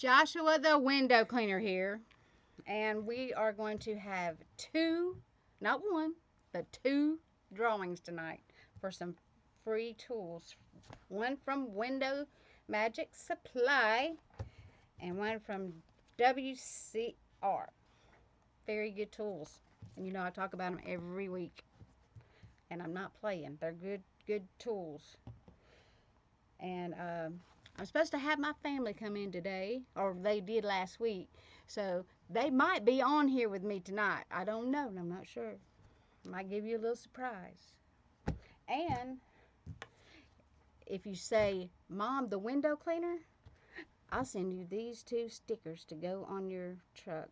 Joshua the window cleaner here, and we are going to have two, not one, but two drawings tonight for some free tools. One from Window Magic Supply and one from WCR. Very good tools. And I talk about them every week. And I'm not playing. They're good tools. And I'm supposed to have my family come in today, or they did last week. So they might be on here with me tonight. I don't know. I'm not sure. I might give you a little surprise. And if you say, Mom, the window cleaner, I'll send you these two stickers to go on your truck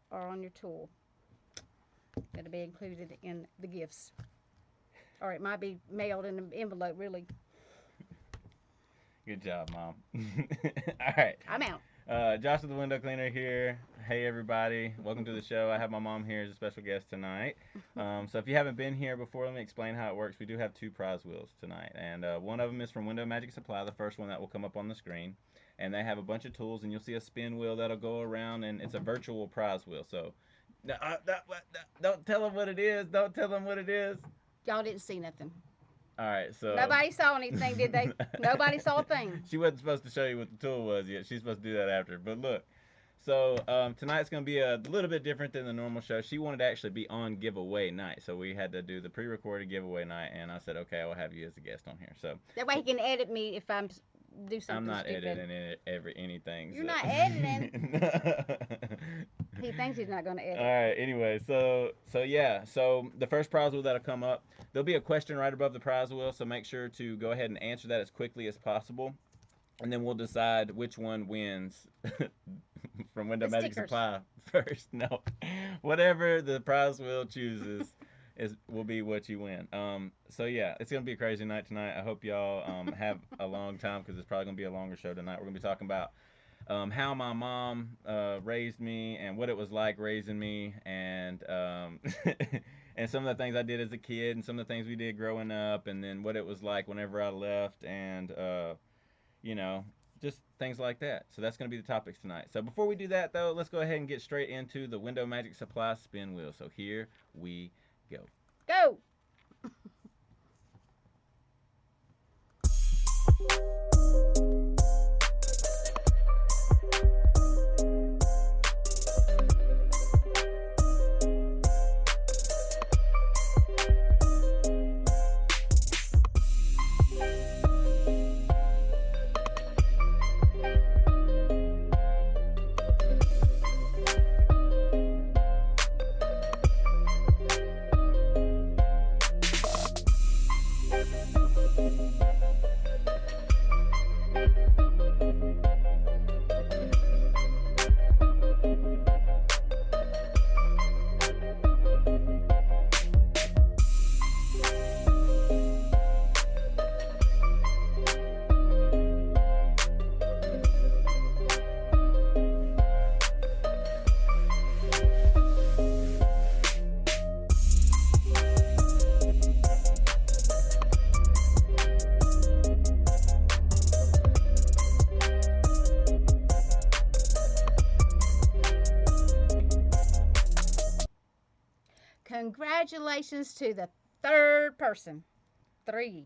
or on your tool. It'll be included in the gifts. Or it might be mailed in an envelope, really. Good job, Mom. All right. I'm out. Josh the window cleaner here. Hey, everybody. Welcome to the show. I have my mom here as a special guest tonight. So if you haven't been here before, let me explain how it works. We do have two prize wheels tonight. And one of them is from Window Magic Supply, the first one that will come up on the screen. And they have a bunch of tools, and you'll see a spin wheel that'll go around, and it's a virtual prize wheel. So don't tell them what it is. Don't tell them what it is. Y'all didn't see nothing. All right, so Nobody saw anything, did they? Nobody saw a thing. She wasn't supposed to show you what the tool was yet. She's supposed to do that after. But look, so tonight's going to be a little bit different than the normal show. She wanted to actually be on giveaway night, so we had to do the pre-recorded giveaway night, and I said, okay, I will have you as a guest on here. So that way he can edit me if I'm do something. I'm not stupid. editing anything. You're not editing. He thinks he's not going to edit. All right. Anyway, so yeah. So the first prize wheel that'll come up, there'll be a question right above the prize wheel. So make sure to go ahead and answer that as quickly as possible, and then we'll decide which one wins from Window Magic Supply first. No, whatever the prize wheel chooses will be what you win. So yeah, it's gonna be a crazy night tonight. I hope y'all have a long time because it's probably gonna be a longer show tonight. We're gonna be talking about how my mom raised me and what it was like raising me, and and some of the things I did as a kid, and some of the things we did growing up, and then what it was like whenever I left, and you know, just things like that. So that's going to be the topics tonight. So before we do that, though, let's go ahead and get straight into the Window Magic Supply spin wheel. So here we go. Go! Congratulations to the third person. 3.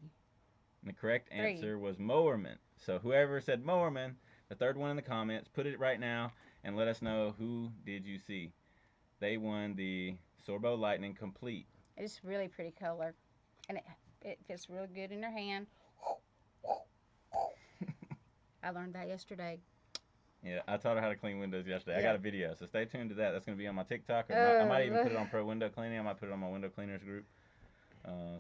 And the correct answer was Mowerman. So whoever said Mowerman, the third one in the comments, put it right now and let us know who did you see. They won the Sorbo Lightning Complete. It's really pretty color, and it fits real good in your hand. I learned that yesterday. Yeah, I taught her how to clean windows yesterday. I got a video, so stay tuned to that. That's going to be on my TikTok. I might even put it on Pro Window Cleaning. I might put it on my Window Cleaners group.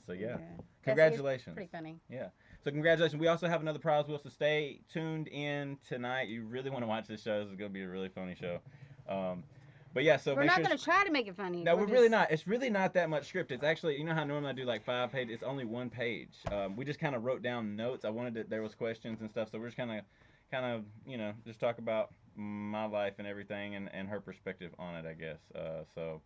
So yeah, congratulations. Pretty funny. Yeah. So congratulations. We also have another prize wheel, so stay tuned in tonight. You really want to watch this show. This is going to be a really funny show. But yeah, so we're not going to try to make it funny. No, we're really not. It's really not that much script. It's actually, you know how normally I do like 5 pages. It's only 1 page. We just kind of wrote down notes. I wanted to, there was questions and stuff, so we're just kind of just talk about my life and everything and her perspective on it, I guess. So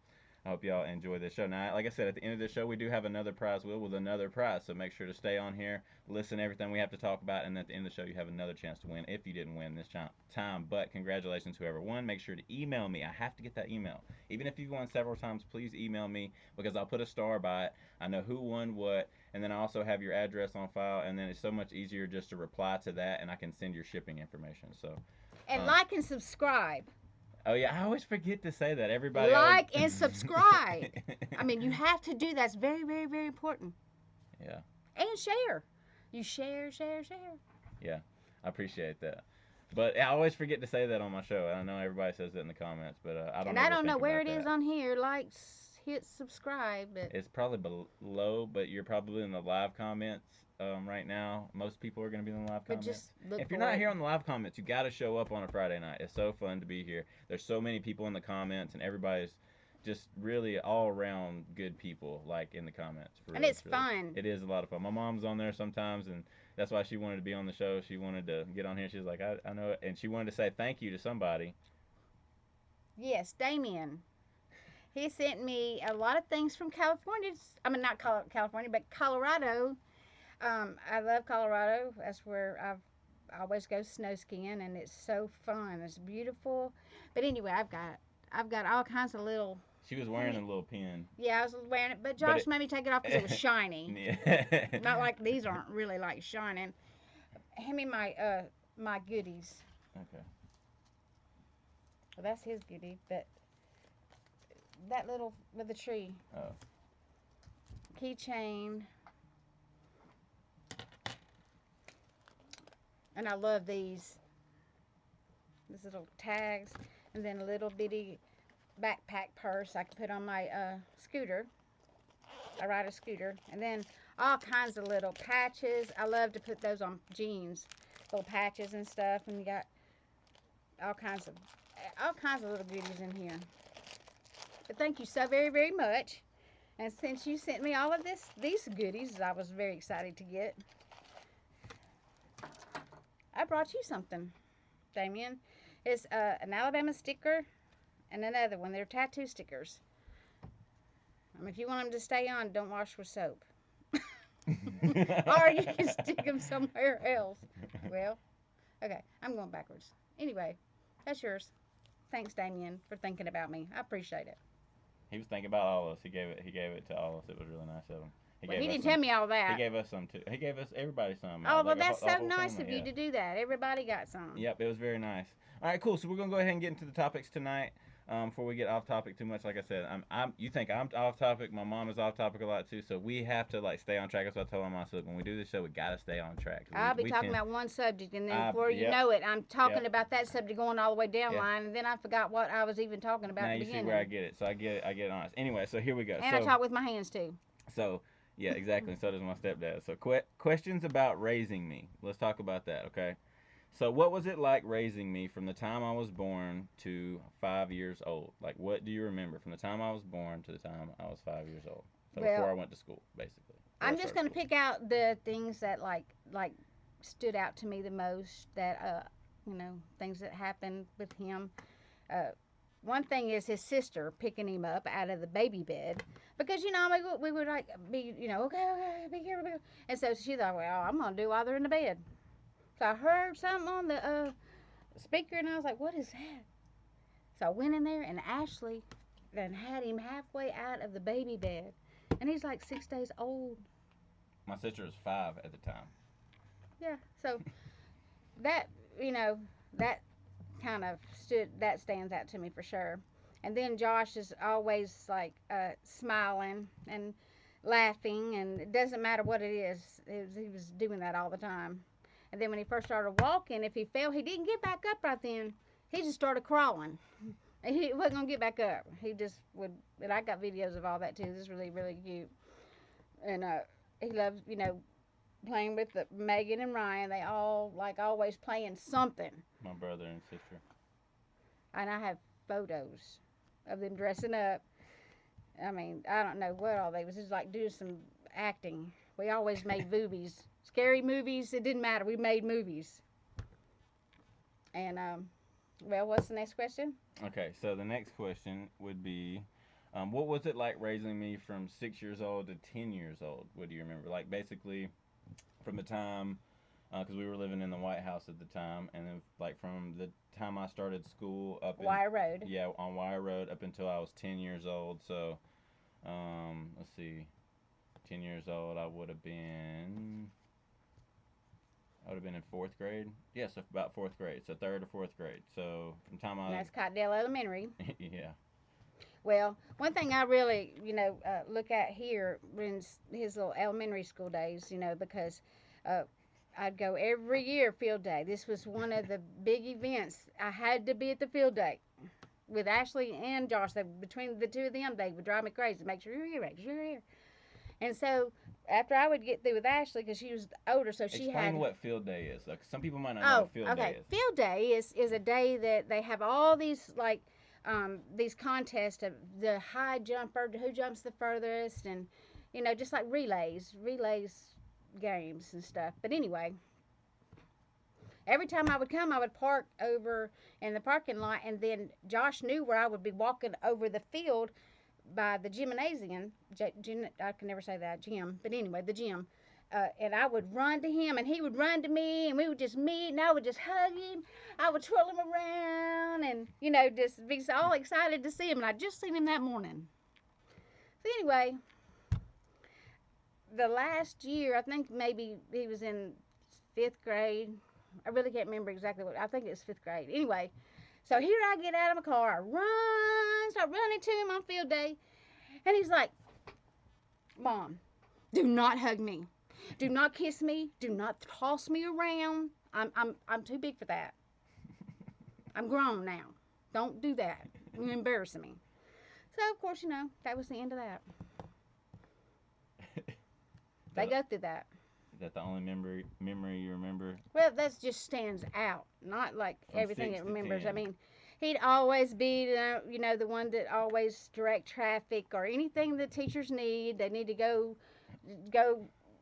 I hope y'all enjoy this show. Now, like I said, at the end of the show, we do have another prize wheel with another prize. So make sure to stay on here, listen to everything we have to talk about, and at the end of the show, you have another chance to win if you didn't win this time. But congratulations, whoever won. Make sure to email me. I have to get that email. Even if you've won several times, please email me because I'll put a star by it. I know who won what, and then I also have your address on file, and then it's so much easier just to reply to that, and I can send your shipping information. So, And like and subscribe. oh yeah, I always forget to say that. Everybody Like always... and subscribe. I mean, you have to do that. It's very, very, very important. Yeah. And share. You share, share, share. Yeah, I appreciate that. But I always forget to say that on my show. I know everybody says that in the comments, but I don't. And ever I don't know think where about it is that. on here. Like, hit subscribe. But It's probably below, but you're probably in the live comments right now. Most people are going to be in the live comments. just look If you're for not it. here on the live comments, you got to show up on a Friday night. It's so fun to be here. There's so many people in the comments, and everybody's just really all around good people, like in the comments. For And real, it's really, fun. it is a lot of fun. My mom's on there sometimes, and that's why she wanted to be on the show. She wanted to get on here. She was like, I know it. And she wanted to say thank you to somebody. Yes, Damien. He sent me a lot of things from California. I mean, not California, but Colorado. I love Colorado. That's where I always go snow skiing, and it's so fun. It's beautiful. But anyway, I've got all kinds of little. She was wearing a little pin. Yeah, I was wearing it, but But Josh made me take it off because it was shiny. Yeah. Not like these aren't really like shining. Hand me my goodies. Okay. Well, that's his goodie, but that little with the tree. Oh. Keychain. And I love these. These little tags. And then a little bitty backpack purse I can put on my scooter. I ride a scooter. And then all kinds of little patches. I love to put those on jeans. Little patches and stuff. And you got all kinds of little goodies in here. But thank you so very, very much. And since you sent me all of these goodies, I was very excited to get. I brought you something, Damien. It's an Alabama sticker and another one. They're tattoo stickers. If you want them to stay on, don't wash with soap. Or you can stick them somewhere else. Well, okay, I'm going backwards. Anyway, that's yours. Thanks, Damien, for thinking about me. I appreciate it. He was thinking about all of us. He gave it to all of us. It was really nice of him. Well, he didn't tell me all He that. gave us some too. He gave us everybody some. Oh, well, like that's a so whole nice family, of you yeah. to do that. Everybody got some. Yep, it was very nice. All right, cool. So we're gonna go ahead and get into the topics tonight. Before we get off topic too much, like I said, you think I'm off topic. My mom is off topic a lot too, so we have to like stay on track. That's what I told my mom. So when we do this show, we gotta stay on track. I'll be talking about one subject, and then before you yep. know it, I'm talking Yep. about that subject going all the way down Yeah. line, and then I forgot what I was even talking about Now at the you see beginning. where I get it. So I get it honest. Anyway, so here we go. And I talk with my hands too. So yeah, exactly. And so does my stepdad. So questions about raising me. Let's talk about that, okay? So what was it like raising me from the time I was born to 5 years old? Like, what do you remember from the time I was born to the time I was 5 years old? So Well, before I went to school, basically. I'm just going to pick out the things that like stood out to me the most. That things that happened with him. One thing is his sister picking him up out of the baby bed because we would like be okay, be here, and so she thought, well, I'm gonna do while they're in the bed. So I heard something on the speaker, and I was like, what is that? So I went in there, and Ashley then had him halfway out of the baby bed, and he's like 6 days old. My sister was 5 at the time. Yeah, so that that kind of stands out to me for sure. And then Josh is always like smiling and laughing, and it doesn't matter what it is. He was doing that all the time. And then when he first started walking, if he fell, he didn't get back up right then. He just started crawling. And he wasn't gonna get back up. He just would. And I got videos of all that too. This is really, really cute. And he loves playing with Megan and Ryan. They all like always playing something. My brother and sister. And I have photos of them dressing up. I mean, I don't know what all they was. Just like doing some acting. We always made movies. Scary movies. It didn't matter. We made movies. And, well, what's the next question? Okay, so the next question would be, What was it like raising me from 6 years old to 10 years old? What do you remember? Like basically from the time, because we were living in the White House at the time, and then like from the time I started school up in Wire Road. yeah on Wire Road up until I was 10 years old. So let's see, 10 years old I would have been in fourth grade. Yes, yeah, so about fourth grade. So third or fourth grade. So from time And I that's Cotdale Elementary. yeah. Well, one thing I really, look at here in his little elementary school days, because uh, I'd go every year field day. This was one of the big events. I had to be at the field day with Ashley and Josh. Between the two of them, they would drive me crazy. Make sure you're here, make sure you're here. And so after I would get through with Ashley, because she was older, so she Explain had. what field day is. Like some people might not know Oh, what field okay. day is. Field day is a day that they have all these these contests of the high jumper, who jumps the furthest, and just like relays games and stuff. But anyway, every time I would come, I would park over in the parking lot, and then Josh knew where I would be walking over the field by the gymnasium. I can never say that gym, but anyway, the gym. And I would run to him, and he would run to me, and we would just meet, and I would just hug him. I would twirl him around, and just be all excited to see him. And I just seen him that morning. So anyway, the last year, I think maybe he was in fifth grade. I really can't remember exactly what. I think it was fifth grade. Anyway, so here I get out of my car, start running to him on field day, and he's like, "Mom, do not hug me. Do not kiss me. Do not toss me around. I'm too big for that. I'm grown now. Don't do that. You're embarrassing me." So of course, that was the end of that. They go through that. Is that the only memory you remember? Well, that just stands out. Not like From everything six it to remembers. 10. I mean, he'd always be, the one that always direct traffic or anything the teachers need. They need to go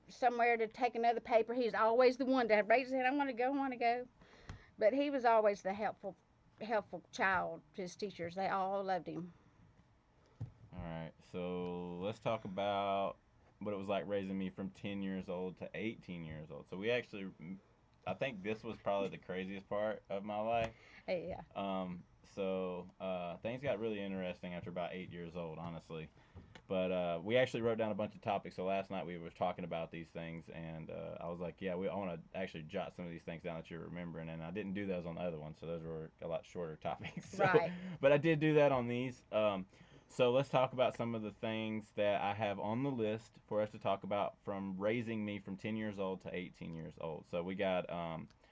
somewhere to take another paper. He's always the one to raise his hand. I want to go. I want to go. But he was always the helpful child to his teachers. They all loved him. All right, so let's talk about what it was like raising me from 10 years old to 18 years old. So we actually, I think this was probably the craziest part of my life. Yeah. Things got really interesting after about 8 years old, honestly. But we actually wrote down a bunch of topics. So last night we were talking about these things, and I was like, yeah, I want to actually jot some of these things down that you're remembering. And I didn't do those on the other ones, so those were a lot shorter topics. So, Right. But I did do that on these. So let's talk about some of the things that I have on the list for us to talk about from raising me from 10 years old to 18 years old. So we got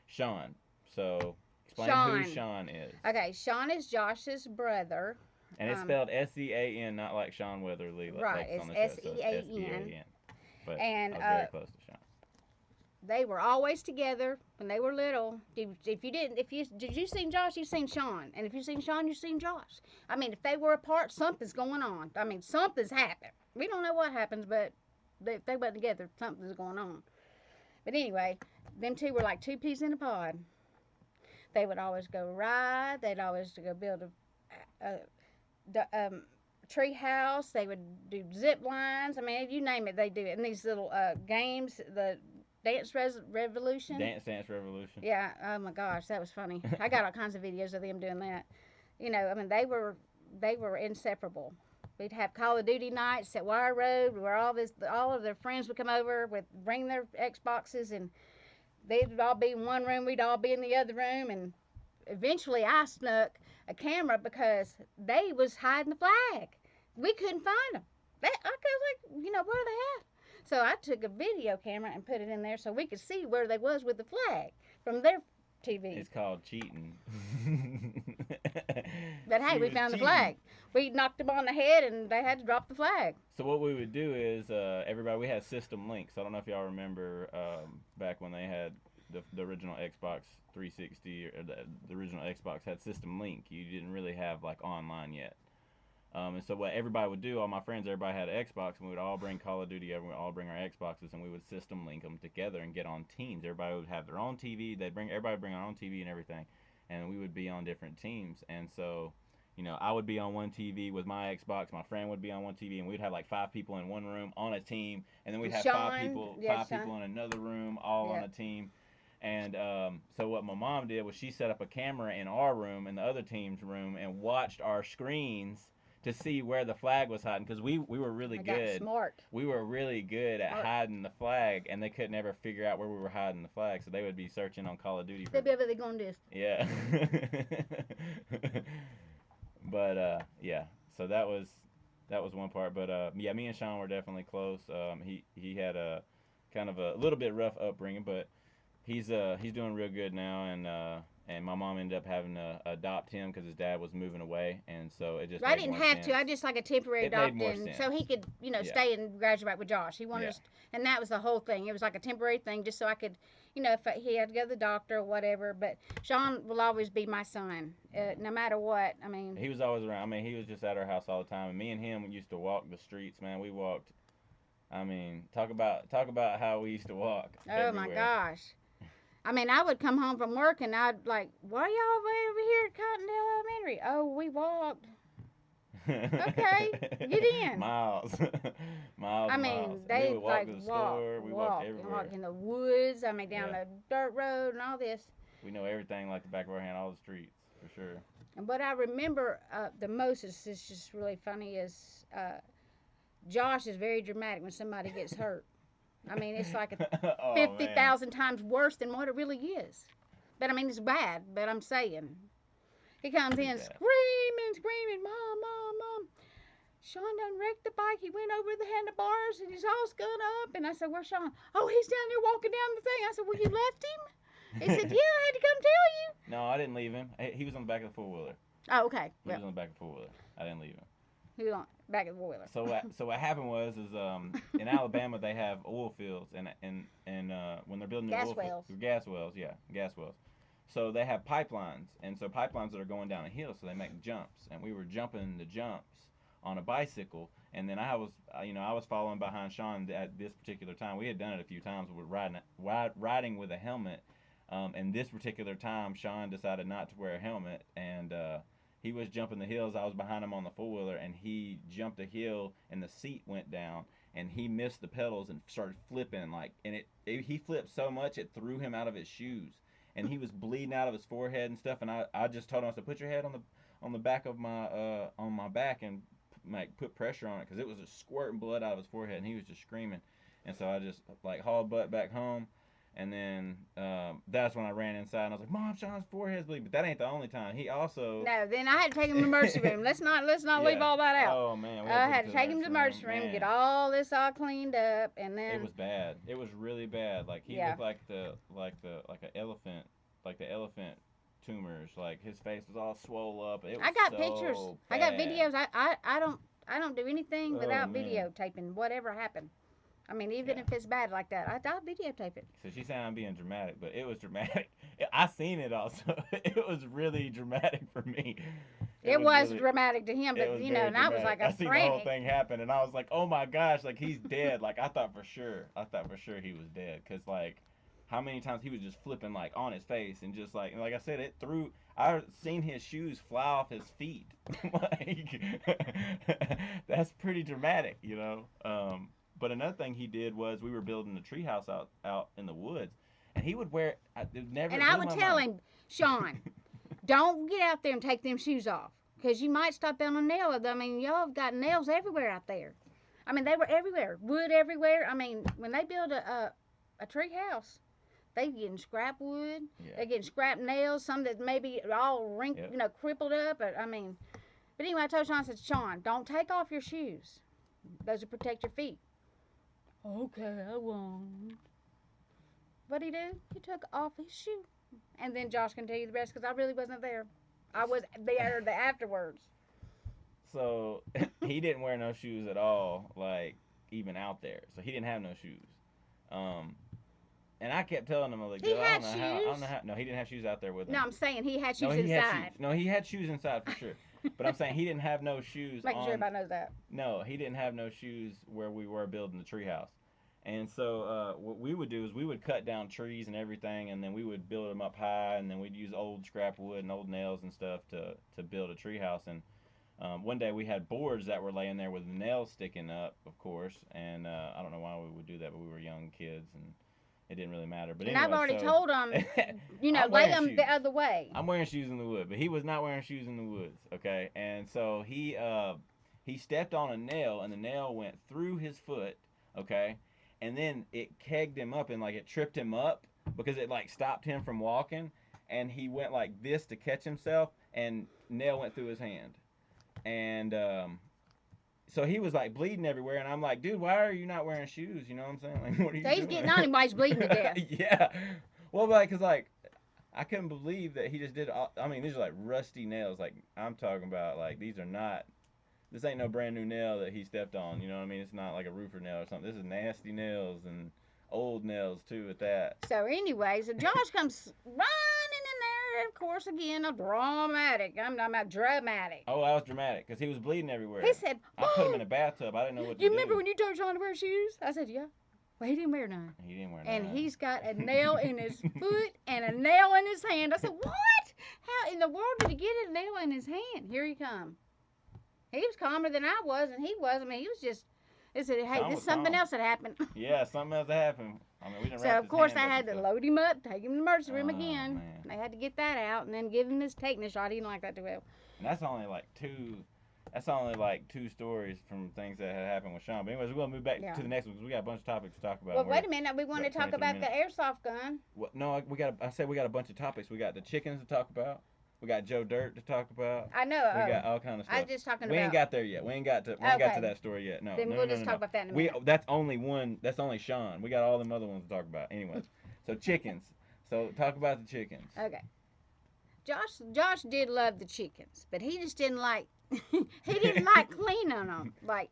Sean. So explain who Sean is. Okay, Sean is Josh's brother. And it's spelled Sean, not like Sean Weatherly. Right, it's it's Sean. But and I was very close to Sean. They were always together when they were little. If you seen Josh, you seen Sean, and if you seen Sean, you seen Josh. I mean, if they were apart, something's going on. I mean, something's happened. We don't know what happens, but if they were together, something's going on. But anyway, them two were like two peas in a pod. They would always go ride. They'd always go build a tree house. They would do zip lines. I mean, you name it, they do it. And these little games, the Revolution. Dance Revolution. Yeah. Oh my gosh, that was funny. I got all kinds of videos of them doing that. I mean, they were inseparable. We'd have Call of Duty nights at Wire Road, where all of their friends would come over bring their Xboxes, and they'd all be in one room. We'd all be in the other room, and eventually I snuck a camera because they was hiding the flag. We couldn't find them. I was like, where are they at? So I took a video camera and put it in there so we could see where they was with the flag from their TV. It's called cheating. But hey, we found the flag. We knocked them on the head and they had to drop the flag. So what we would do is we had System Link. So I don't know if y'all remember back when they had the original Xbox 360 or the original Xbox had System Link. You didn't really have like online yet. And so what everybody would do, all my friends, everybody had an Xbox, and we would all bring Call of Duty, and we would all bring our Xboxes, and we would system link them together and get on teams. Everybody would have their own TV. Everybody would bring their own TV and everything, and we would be on different teams. And so I would be on one TV with my Xbox, my friend would be on one TV, and we'd have like 5 people in one room on a team, and then we'd have five Sean, people, yeah, five people Sean, in another room, all on yeah. a team. And so what my mom did was she set up a camera in our room and the other team's room and watched our screens to see where the flag was hiding because we were really I got good. smart. We were really good at Smart. hiding the flag, and they could never figure out where we were hiding the flag, so they would be searching on Call of Duty for. They'll be over there going this. Yeah. But yeah, so that was one part. But yeah, me and Sean were definitely close. He had a kind of a little bit rough upbringing, but he's doing real good now, and my mom ended up having to adopt him because his dad was moving away, and so it just I made didn't more have sense. to. I just like a temporary It made more adopting, so sense. he could, Yeah. stay and graduate with Josh. He wanted Yeah. us, and that was the whole thing. It was like a temporary thing, just so I could, if he had to go to the doctor or whatever. But Sean will always be my son, no matter what. I mean, He was always around. I mean, he was just at our house all the time, and me and him used to walk the streets. Man, we walked. I mean, talk about how we used to walk oh my everywhere. gosh. I mean, I would come home from work and I'd like, why y'all way over here at Cottondale Elementary? Oh, we walked. Okay, get in. Miles, miles I and miles. mean, We they would walk like to the walk, store. We walked walk, and everywhere. walk in the woods. I mean, down Yeah. the dirt road and all this. We know everything like the back of our hand, all the streets for sure. And what I remember the most is just really funny is Josh is very dramatic when somebody gets hurt. I mean, it's like Oh fifty man. thousand times worse than what it really is. But I mean, it's bad. But I'm saying he comes Pretty in bad. screaming, Mom, Mom, Mom. Sean done wrecked the bike. He went over the handlebars and he's all scun up. And I said, where's Sean? Oh, he's down there walking down the thing. I said, well, you left him? He said, yeah, I had to come tell you. No, I didn't leave him. He was on the back of the four wheeler. Oh, okay. He was on the back of the four wheeler. I didn't leave him. He was on back of the wheeler. So what happened was in Alabama they have oil fields and when they're building new Gas oil wells. gas wells, yeah, gas wells. So they have pipelines, and so pipelines that are going down a hill, so they make jumps, and we were jumping the jumps on a bicycle, and then I was following behind Sean at this particular time. We had done it a few times with riding with a helmet, and this particular time Sean decided not to wear a helmet, and he was jumping the hills. I was behind him on the four wheeler, and he jumped a hill, and the seat went down, and he missed the pedals and started flipping and he flipped so much it threw him out of his shoes, and he was bleeding out of his forehead and stuff. And I just told him, I said, put your head on the back of my on my back and put pressure on it because it was just squirting blood out of his forehead, and he was just screaming. And so I just hauled butt back home. And then that's when I ran inside and I was like, Mom, Sean's forehead's bleeding. But that ain't the only time. He also. No, then I had to take him to the emergency room. Let's not leave Yeah. all that out. Oh man, we I had had to take him to the emergency room, Man, get all this all cleaned up, and then it was bad. It was really bad. Like he Yeah. looked like an elephant, like the elephant tumors. Like his face was all swole up. It was I got so pictures. I bad. got videos. I don't do anything Oh, without man. videotaping whatever happened. I mean, even Yeah. if it's bad like that, I'll videotape it. So she's saying I'm being dramatic, but it was dramatic. I seen it also. It was really dramatic for me. It was really- dramatic to him, it but was and very I was like, dramatic. I I'm seen the whole frantic. thing happen, and I was like, "Oh my gosh! Like he's dead!" Like I thought for sure he was dead, cause how many times he was just flipping on his face and just like I said, it threw. I seen his shoes fly off his feet. That's pretty dramatic, But another thing he did was we were building a treehouse out in the woods, and he would wear. It never. And I would tell him, Sean, don't get out there and take them shoes off, because you might stop on a nail. I mean, y'all have got nails everywhere out there. I mean, they were everywhere, wood everywhere. I mean, when they build a tree house, they getting scrap wood, Yeah. they getting scrap nails, some that maybe all wrinkled, Yep. crippled up. But anyway, I told Sean, I said, Sean, don't take off your shoes. Those will protect your feet. Okay, I won't. What'd he do? He took off his shoe. And then Josh can tell you the rest because I really wasn't there. I was there afterwards. So he didn't wear no shoes at all, even out there. So he didn't have no shoes. And I kept telling him, I was like, He "Dude, had I don't know how." shoes. No, he didn't have shoes out there with him. No, I'm saying he had shoes No, he had inside. shoes. No, he had shoes inside for sure. But I'm saying he didn't have no shoes Making on. sure everybody knows that. No, he didn't have no shoes where we were building the treehouse. And so what we would do is we would cut down trees and everything, and then we would build them up high, and then we'd use old scrap wood and old nails and stuff to build a tree house. And one day we had boards that were laying there with nails sticking up, of course. And I don't know why we would do that, but we were young kids, and it didn't really matter. But And I've anyway, already so told him, I'm lay wearing them shoes. the other way. I'm wearing shoes in the wood, but he was not wearing shoes in the woods. Okay, and so he stepped on a nail, and the nail went through his foot. Okay, and then it kegged him up and like it tripped him up because it like stopped him from walking, and he went like this to catch himself, and nail went through his hand, and so he was like bleeding everywhere, and I'm like, dude, why are you not wearing shoes? You know what I'm saying? Like, what are you So he's doing? getting on him while he's bleeding to death. Yeah. Well, like, cause like I couldn't believe that he just did. I mean, these are like rusty nails. Like I'm talking about, like these are not. This ain't no brand new nail that he stepped on. You know what I mean? It's not like a roofer nail or something. This is nasty nails and old nails too. At that. So anyway, so Josh comes running in there, of course, again, a dramatic. I'm talking about dramatic. Oh, I was dramatic because he was bleeding everywhere. He said, I put him in "Mom, a bathtub. I didn't know what to you do. remember when you told John to wear shoes?" I said, "Yeah." Well, he didn't wear none. He didn't wear And none. he's got a nail in his foot and a nail in his hand. I said, "What? How in the world did he get a nail in his hand?" Here he come. He was calmer than I was, and he was. I mean, he was just. He said, "Hey, Sean this was is something calm. else that happened." Yeah, something else happened. I mean, we didn't So wrap of his course hand I up had and to stuff. load him up, take him to the emergency room Oh, again. man. They had to get that out and then give him his tetanus shot. He didn't like that too well. And that's only like two. That's only like two stories from things that had happened with Sean. But anyways, we're gonna move back Yeah. to the next one because we got a bunch of topics to talk about. Well, wait a minute. We want to talk 23 about the airsoft gun. No, we got. I said we got a bunch of topics. We got the chickens to talk about. We got Joe Dirt to talk about. I know. We got all kind of I stuff. was just talking We about. ain't got there yet. We ain't got to Okay. that story yet. No. Then no, we'll no, just no, talk no. about that in a We minute. that's only one. That's only Sean. We got all them other ones to talk about. Anyways, so chickens. So talk about the chickens. Okay. Josh did love the chickens, but he just didn't like. He didn't like cleaning them, like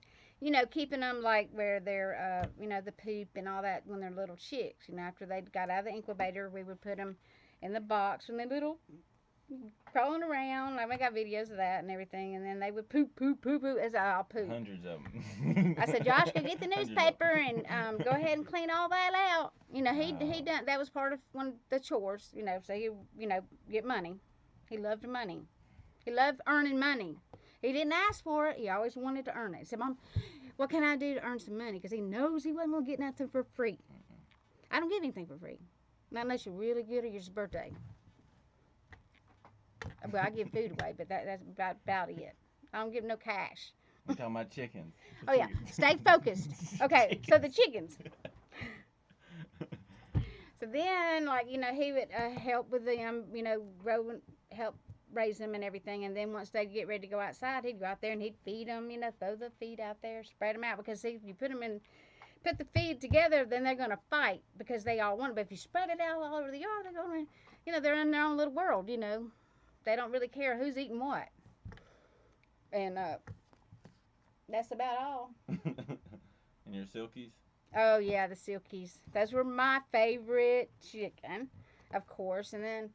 keeping them like where they're the poop and all that when they're little chicks. After they got out of the incubator, we would put them in the box and they little crawling around. Like, I got videos of that and everything, and then they would poop, poop, poop, poop as I'll poop. Hundreds of them. I said, Josh, go get the Hundreds of newspaper them. and go ahead and clean all that out. He Oh. done that was part of one of the chores. So he get money. He loved money. He loved earning money. He didn't ask for it. He always wanted to earn it. He said, Mom, what can I do to earn some money? Because he knows he wasn't going to get nothing for free. I don't get anything for free. Not unless you're really good or it's your birthday. Well, I give food away, but that's about it. I don't give no cash. We're talking about chickens. Oh, yeah. Stay focused. Okay, so the chickens. So then, he would help with them, grow and help raise them and everything. And then once they'd get ready to go outside, he'd go out there and he'd feed them, throw the feed out there, spread them out. Because, see, if you put the feed together, then they're going to fight because they all want it. But if you spread it out all over the yard, they're going to, they're in their own little world, They don't really care who's eating what. And that's about all. And your silkies? Oh, yeah, the silkies. Those were my favorite chicken, of course. And then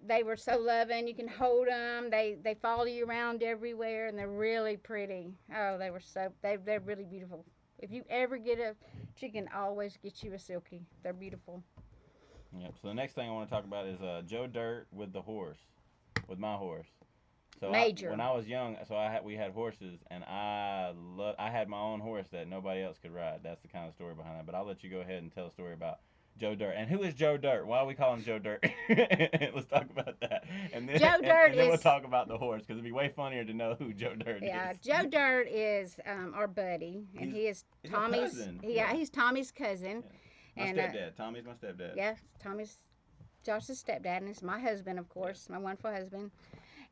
they were so loving. You can hold them. They follow you around everywhere, and they're really pretty. Oh, they're really beautiful. If you ever get a chicken, always get you a silkie. They're beautiful. Yep. So the next thing I want to talk about is Joe Dirt with the horse, with my horse. So Major. When I was young, we had horses, and I had my own horse that nobody else could ride. That's the kind of story behind that. But I'll let you go ahead and tell a story about Joe Dirt. And who is Joe Dirt? Why do we call him Joe Dirt? Let's talk about that. And then, Joe Dirt and then we'll is- talk about the horse because it'd be way funnier to know who Joe Dirt Yeah, is. Joe Dirt is our buddy, and he is he's my Tommy's. cousin. Yeah, Yeah. he's Tommy's cousin. My And, stepdad. Tommy's my stepdad. Yeah, Tommy's Josh's stepdad, and it's my husband, of course, my wonderful husband.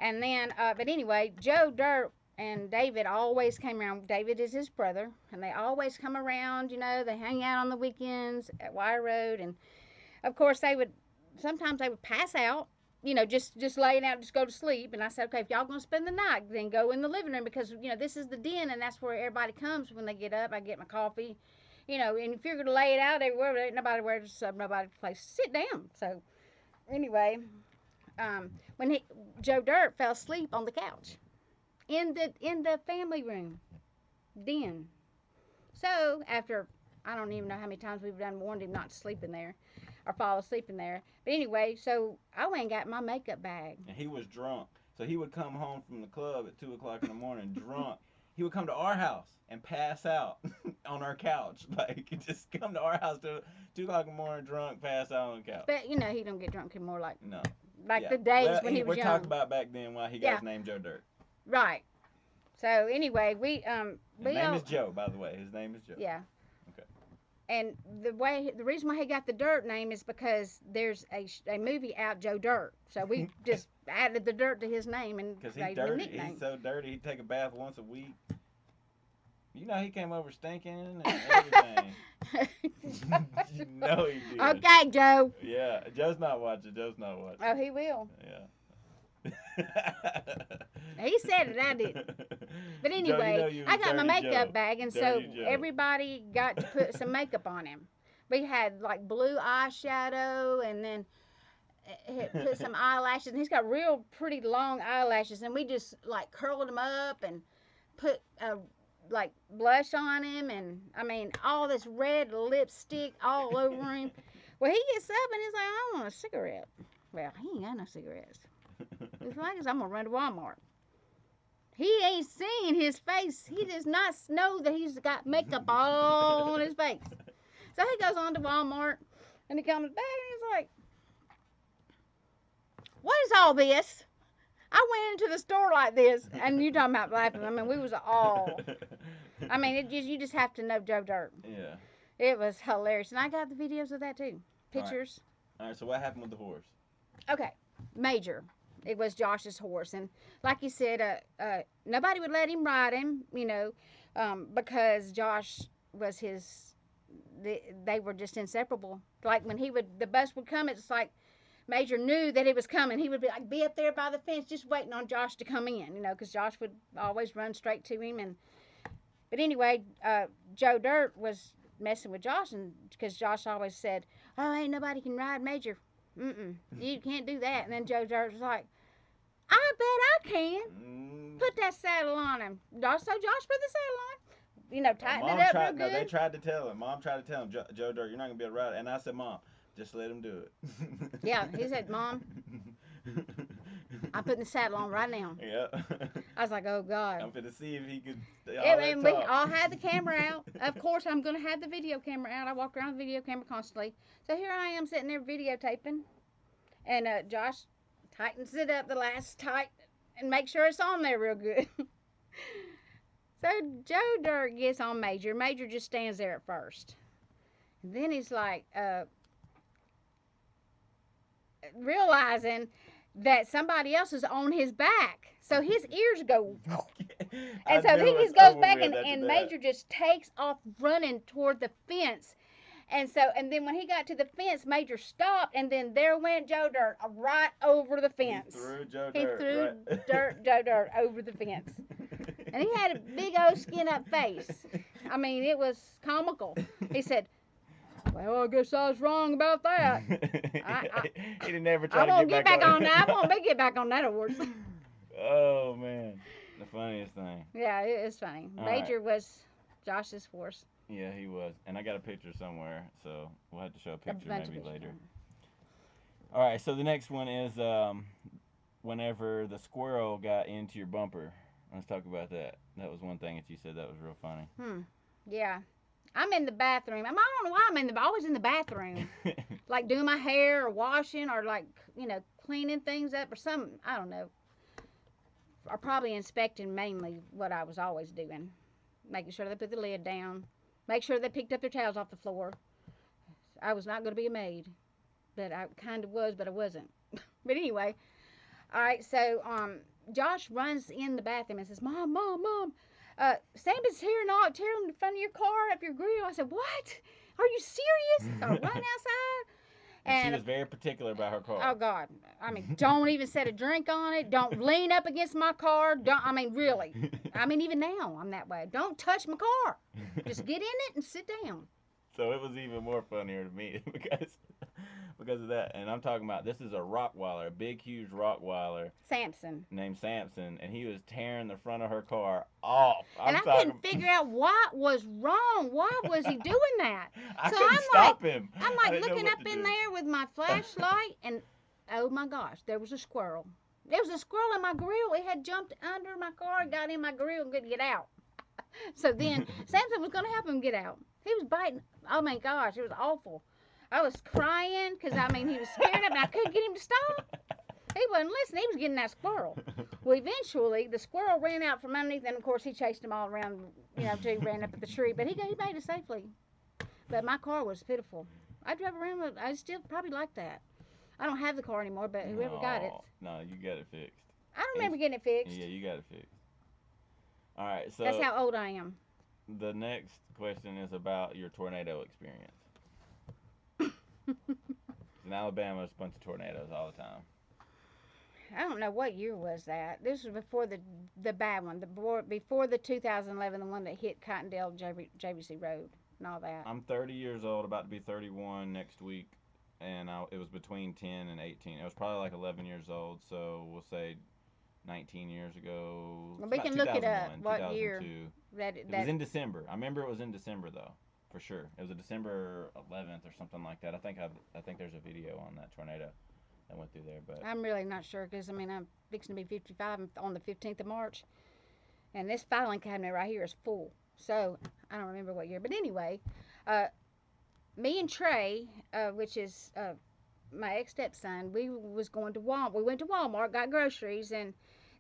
And then, but anyway, Joe Dirt and David always came around. David is his brother, and they always come around. They hang out on the weekends at Wire Road, and of course sometimes they would pass out. Just laying out, just go to sleep. And I said, okay, if y'all gonna spend the night, then go in the living room because this is the den, and that's where everybody comes when they get up. I get my coffee. And if you're gonna lay it out everywhere, there ain't nobody nobody place to sit down. So anyway, when Joe Dirt fell asleep on the couch in the family room den. So after I don't even know how many times we've warned him not to sleep in there or fall asleep in there. But anyway, so I went and got my makeup bag. And he was drunk. So he would come home from the club at 2 o'clock in the morning drunk. He would come to our house and pass out on our couch. Like, just come to our house to 2 o'clock in the morning drunk, pass out on the couch. But, you know, he don't get drunk anymore like No. the days well, when he was we're young. talking about back then why he got his name Joe Dirt. Right. So, anyway, His name is Joe, by the way. His name is Joe. Yeah. Okay. And the reason why he got the Dirt name is because there's a movie out, Joe Dirt. So we just added the Dirt to his name and Because made he's him a dirty. nickname. He's so dirty. He'd take a bath once a week. You know he came over stinking and everything. You know he did. Okay, Joe. Yeah, Joe's not watching. Oh, he will. Yeah. He said it, I didn't. But anyway, Joe, you know I got my Dirty makeup Joe. bag, and Dirty so Joe. everybody got to put some makeup on him. We had like blue eyeshadow, and then put some eyelashes. And he's got real pretty long eyelashes, and we just like curled them up and put like blush on him, and I mean all this red lipstick all over him. Well, he gets up and he's like, "I want a cigarette." Well, he ain't got no cigarettes. It's like I'm gonna run to Walmart. He ain't seen his face. He does not know that he's got makeup all on his face. So he goes on to Walmart and he comes back and he's like, "What is all this? I went into the store like this," and you talking about laughing. I mean, we was all. I mean, you just have to know Joe Dirt. Yeah. It was hilarious, and I got the videos of that too, pictures. All right. So what happened with the horse? Okay, Major. It was Josh's horse, and like you said, nobody would let him ride him, you know, because Josh was his. They were just inseparable. Like when the bus would come, it's like Major knew that it was coming. He would be up there by the fence, just waiting on Josh to come in, you know, because Josh would always run straight to him. But anyway, Joe Dirt was messing with Josh, and because Josh always said, "Oh, ain't nobody can ride Major. You can't do that." And then Joe Dirt was like, "I bet I can. Put that saddle on him." So Josh put the saddle on. You know, tighten it up real good. No, they tried to tell him. Mom tried to tell him, Joe Dirt, you're not going to be able to ride it. And I said, Mom, just let him do it. Yeah, he said, "Mom, I'm putting the saddle on right now." Yeah. I was like, "Oh, God." I'm finna see if he could. And we all had the camera out. Of course, I'm going to have the video camera out. I walk around with the video camera constantly. So here I am sitting there videotaping. And Josh tightens it up the last tight and make sure it's on there real good. So Joe Dirt gets on Major. Major just stands there at first. And then he's like, realizing that somebody else is on his back. So his ears go. And so he just goes back, and Major just takes off running toward the fence. And then when he got to the fence, Major stopped, and then there went Joe Dirt right over the fence. He threw Joe Dirt. Joe Dirt over the fence. And he had a big old skin up face. I mean, it was comical. He said, "Well, I guess I was wrong about that. He didn't ever try to get back on that. I won't get back on that horse." Oh, man. The funniest thing. Yeah, it is funny. Major was Josh's horse. Yeah, he was. And I got a picture somewhere, so we'll have to show a picture maybe later. All right, so the next one is whenever the squirrel got into your bumper. Let's talk about that. That was one thing that you said that was real funny. Yeah. I'm in the bathroom. I don't know why I'm always in the bathroom. Like doing my hair or washing or like, you know, cleaning things up or something. I don't know. Or probably inspecting mainly what I was always doing. Making sure they put the lid down. Make sure they picked up their towels off the floor. I was not going to be a maid. But I kind of was, but I wasn't. But anyway. All right, so Josh runs in the bathroom and says, Mom, Sammy's here and all tearing the front of your car up your grill. I said, "What? Are you serious?" So I run outside. And she was very particular about her car. Oh, God. I mean, don't even set a drink on it. Don't lean up against my car. Really. I mean, even now I'm that way. Don't touch my car. Just get in it and sit down. So it was even more funnier to me because of that. And I'm talking about this is a Rottweiler, a big, huge Rottweiler Samson. named Samson, and he was tearing the front of her car off. And I'm I talking. couldn't figure out what was wrong. Why was he doing that? I So couldn't stop him. I'm I like didn't know looking what up to in do. there with my flashlight, and oh my gosh, there was a squirrel. There was a squirrel in my grill. It had jumped under my car, got in my grill, and couldn't get out. So then Samson was going to help him get out. He was biting. Oh my gosh, it was awful. I was crying because I mean he was scared of me. I couldn't get him to stop. He wasn't listening. He was getting that squirrel. Well, eventually the squirrel ran out from underneath, and of course he chased him all around, till he ran up at the tree. But he made it safely. But my car was pitiful. I drove around with. I still probably like that. I don't have the car anymore, but whoever got it, No, you got it fixed. I don't remember getting it fixed. Yeah, you got it fixed. All right, so That's how old I am. the next question is about your tornado experience. In Alabama, there's a bunch of tornadoes all the time. I don't know what year was that. This was before the bad one, before the 2011, the one that hit Cottondale JVC Road and all that. I'm 30 years old, about to be 31 next week, and it was between 10 and 18. It was probably like 11 years old, so we'll say 19 years ago. Well, we can look it up. What year? 2002. It was in December. I remember it was in December though, for sure. It was a December 11th or something like that. I think there's a video on that tornado that went through there, but I'm really not sure because I mean I'm fixing to be 55 on the 15th of March, and this filing cabinet right here is full. So I don't remember what year, but anyway, me and Trey, which is my ex stepson, we was going to Walmart. We went to Walmart, got groceries, and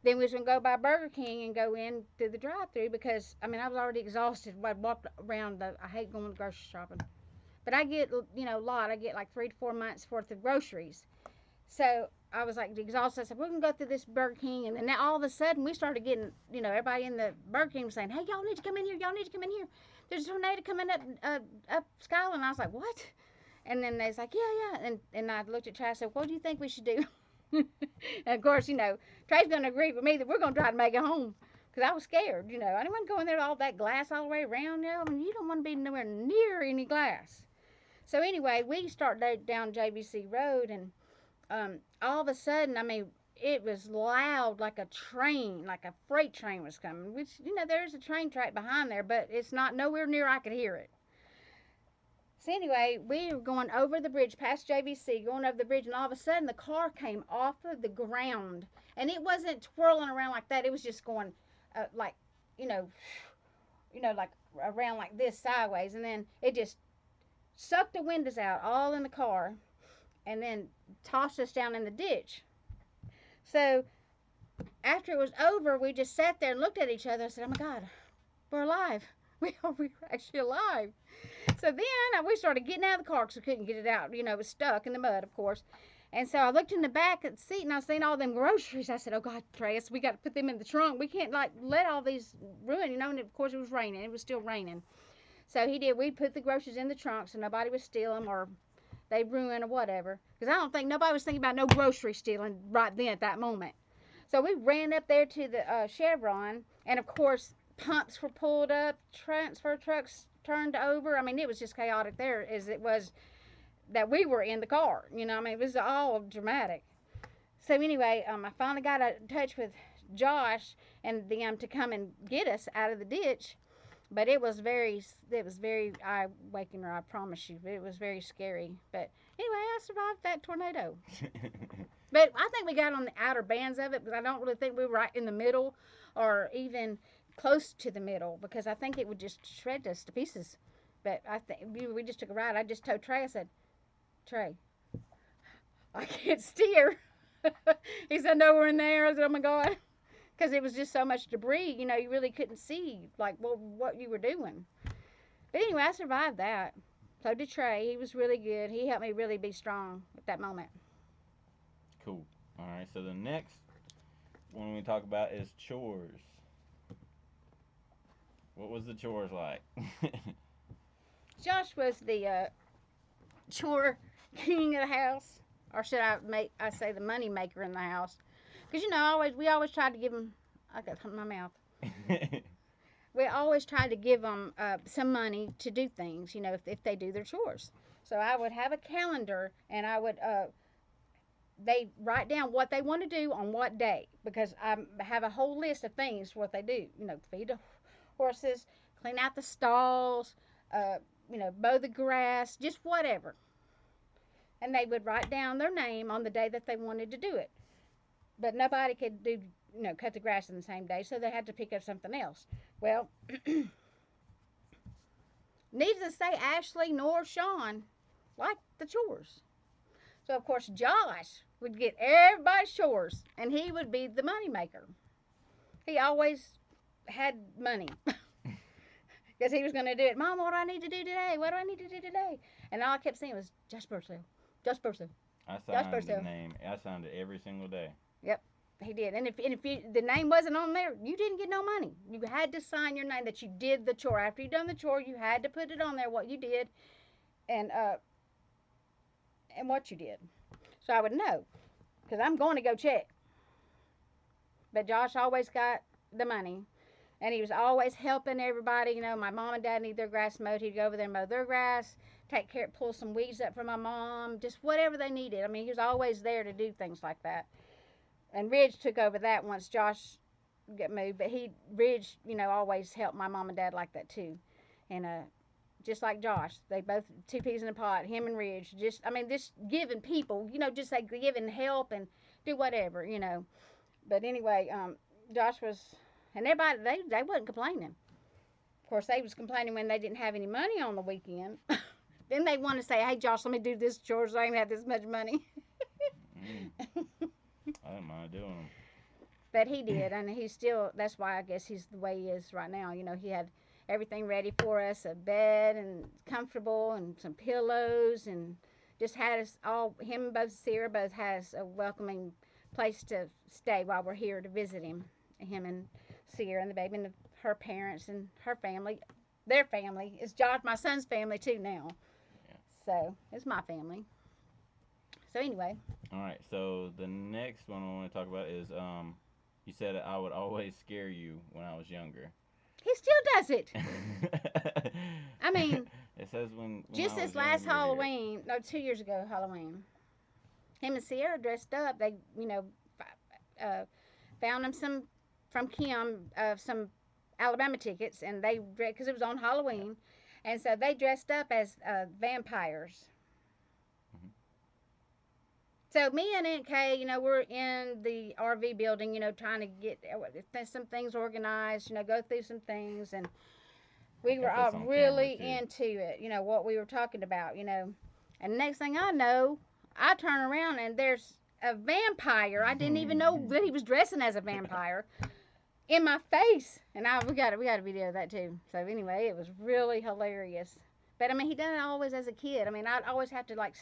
then we was gonna go by Burger King and go in through the drive-through because I mean I was already exhausted. I walked around. I hate going grocery shopping, but I get a lot. I get like 3 to 4 months worth of groceries. So I was like exhausted. I said we're gonna go through this Burger King, and then all of a sudden we started getting everybody in the Burger King was saying, "Hey, y'all need to come in here. Y'all need to come in here. There's a tornado coming up Skyland." I was like, "What?" And then they was like, yeah. And I looked at Trey. I said, what do you think we should do? And of course, Trey's going to agree with me that we're going to try to make it home. Because I was scared, I didn't want to go in there with all that glass all the way around, I mean, you don't want to be nowhere near any glass. So anyway, we start down JVC Road, and all of a sudden, I mean, it was loud like a train, like a freight train was coming. Which, there's a train track behind there, but it's not nowhere near I could hear it. So anyway, we were going over the bridge, past JVC, going over the bridge, and all of a sudden the car came off of the ground. And it wasn't twirling around like that. It was just going like, like around like this sideways. And then it just sucked the windows out all in the car and then tossed us down in the ditch. So after it was over, we just sat there and looked at each other and said, oh my God, we're alive. We are actually alive. So then we started getting out of the car because we couldn't get it out. It was stuck in the mud, of course. And so I looked in the back of the seat and I seen all them groceries. I said, oh God, Trace, we got to put them in the trunk. We can't let all these ruin, And of course it was raining. It was still raining. So he did. We put the groceries in the trunk so nobody would steal them or they ruin or whatever. Because I don't think nobody was thinking about no grocery stealing right then at that moment. So we ran up there to the Chevron, and of course pumps were pulled up, transfer trucks turned over. I mean, it was just chaotic there as it was that we were in the car. I mean, it was all dramatic. So anyway, I finally got in touch with Josh and them to come and get us out of the ditch. But it was very eye-waking, I promise you. It was very scary. But anyway, I survived that tornado. But I think we got on the outer bands of it, but I don't really think we were right in the middle or even close to the middle because I think it would just shred us to pieces. But I think we just took a ride. I just told Trey, I said, Trey, I can't steer. He said, no, we're in there. I said, oh my God. Because it was just so much debris, you really couldn't see like what you were doing. But anyway, I survived that. So did Trey. He was really good. He helped me really be strong at that moment. Cool. All right, so the next one we talk about is chores. What was the chores like? Josh was the chore king of the house, or should I say the money maker in the house? Because we always tried to give him. I got something in my mouth. we always tried to give them some money to do things, if they do their chores. So I would have a calendar, and I would they write down what they want to do on what day, because I have a whole list of things what they do. Feed the horses, clean out the stalls, uh, mow the grass, just whatever. And they would write down their name on the day that they wanted to do it. But nobody could do cut the grass in the same day, so they had to pick up something else. Well, needless to say, Ashley nor Sean liked the chores. So of course Josh would get everybody's chores, and he would be the money maker. He always had money because he was going to do it. Mom, what do I need to do today? What do I need to do today? And all I kept saying was Josh Burslow, Josh Burslow. I Josh signed the Burslow. name. I signed it every single day. Yep, he did. And if the name wasn't on there, you didn't get no money. You had to sign your name that you did the chore. After you done the chore, you had to put it on there what you did, and what you did. So I would know, because I'm going to go check. But Josh always got the money, and he was always helping everybody. My mom and dad need their grass mowed. He'd go over there and mow their grass, pull some weeds up for my mom, just whatever they needed. I mean, he was always there to do things like that. And Ridge took over that once Josh got moved, but Ridge, always helped my mom and dad like that too. And just like Josh, they both two peas in a pot. Him and Ridge, just giving people, just like giving help and do whatever. But anyway, Josh was, and everybody they wasn't complaining. Of course, they was complaining when they didn't have any money on the weekend. Then they want to say, "Hey, Josh, let me do this chore so I ain't have this much money." I didn't mind doing them. But he did, and he's still. That's why I guess he's the way he is right now. He had everything ready for us, a bed and comfortable, and some pillows, and just had us all. Him and both Sierra both has a welcoming place to stay while we're here to visit him. Him and Sierra and the baby and her parents and her family. Their family is Josh, my son's family too now. Yeah. So it's my family. So anyway. All right. So the next one I want to talk about is you said I would always scare you when I was younger. He still does it. I mean, it says when just I was this last younger here. Halloween, no, 2 years ago Halloween, him and Sierra dressed up. They, found him some from Kim, some Alabama tickets, and they, because it was on Halloween, and so they dressed up as vampires. Mhm. So me and Aunt Kay, we're in the RV building, trying to get some things organized, go through some things, and we were Got all this on really camera, too. into it, what we were talking about, And next thing I know, I turn around and there's a vampire. I didn't even know that he was dressing as a vampire in my face, and we got a video of that too. So anyway, it was really hilarious. But I mean, he done it always as a kid. I mean, I'd always have to my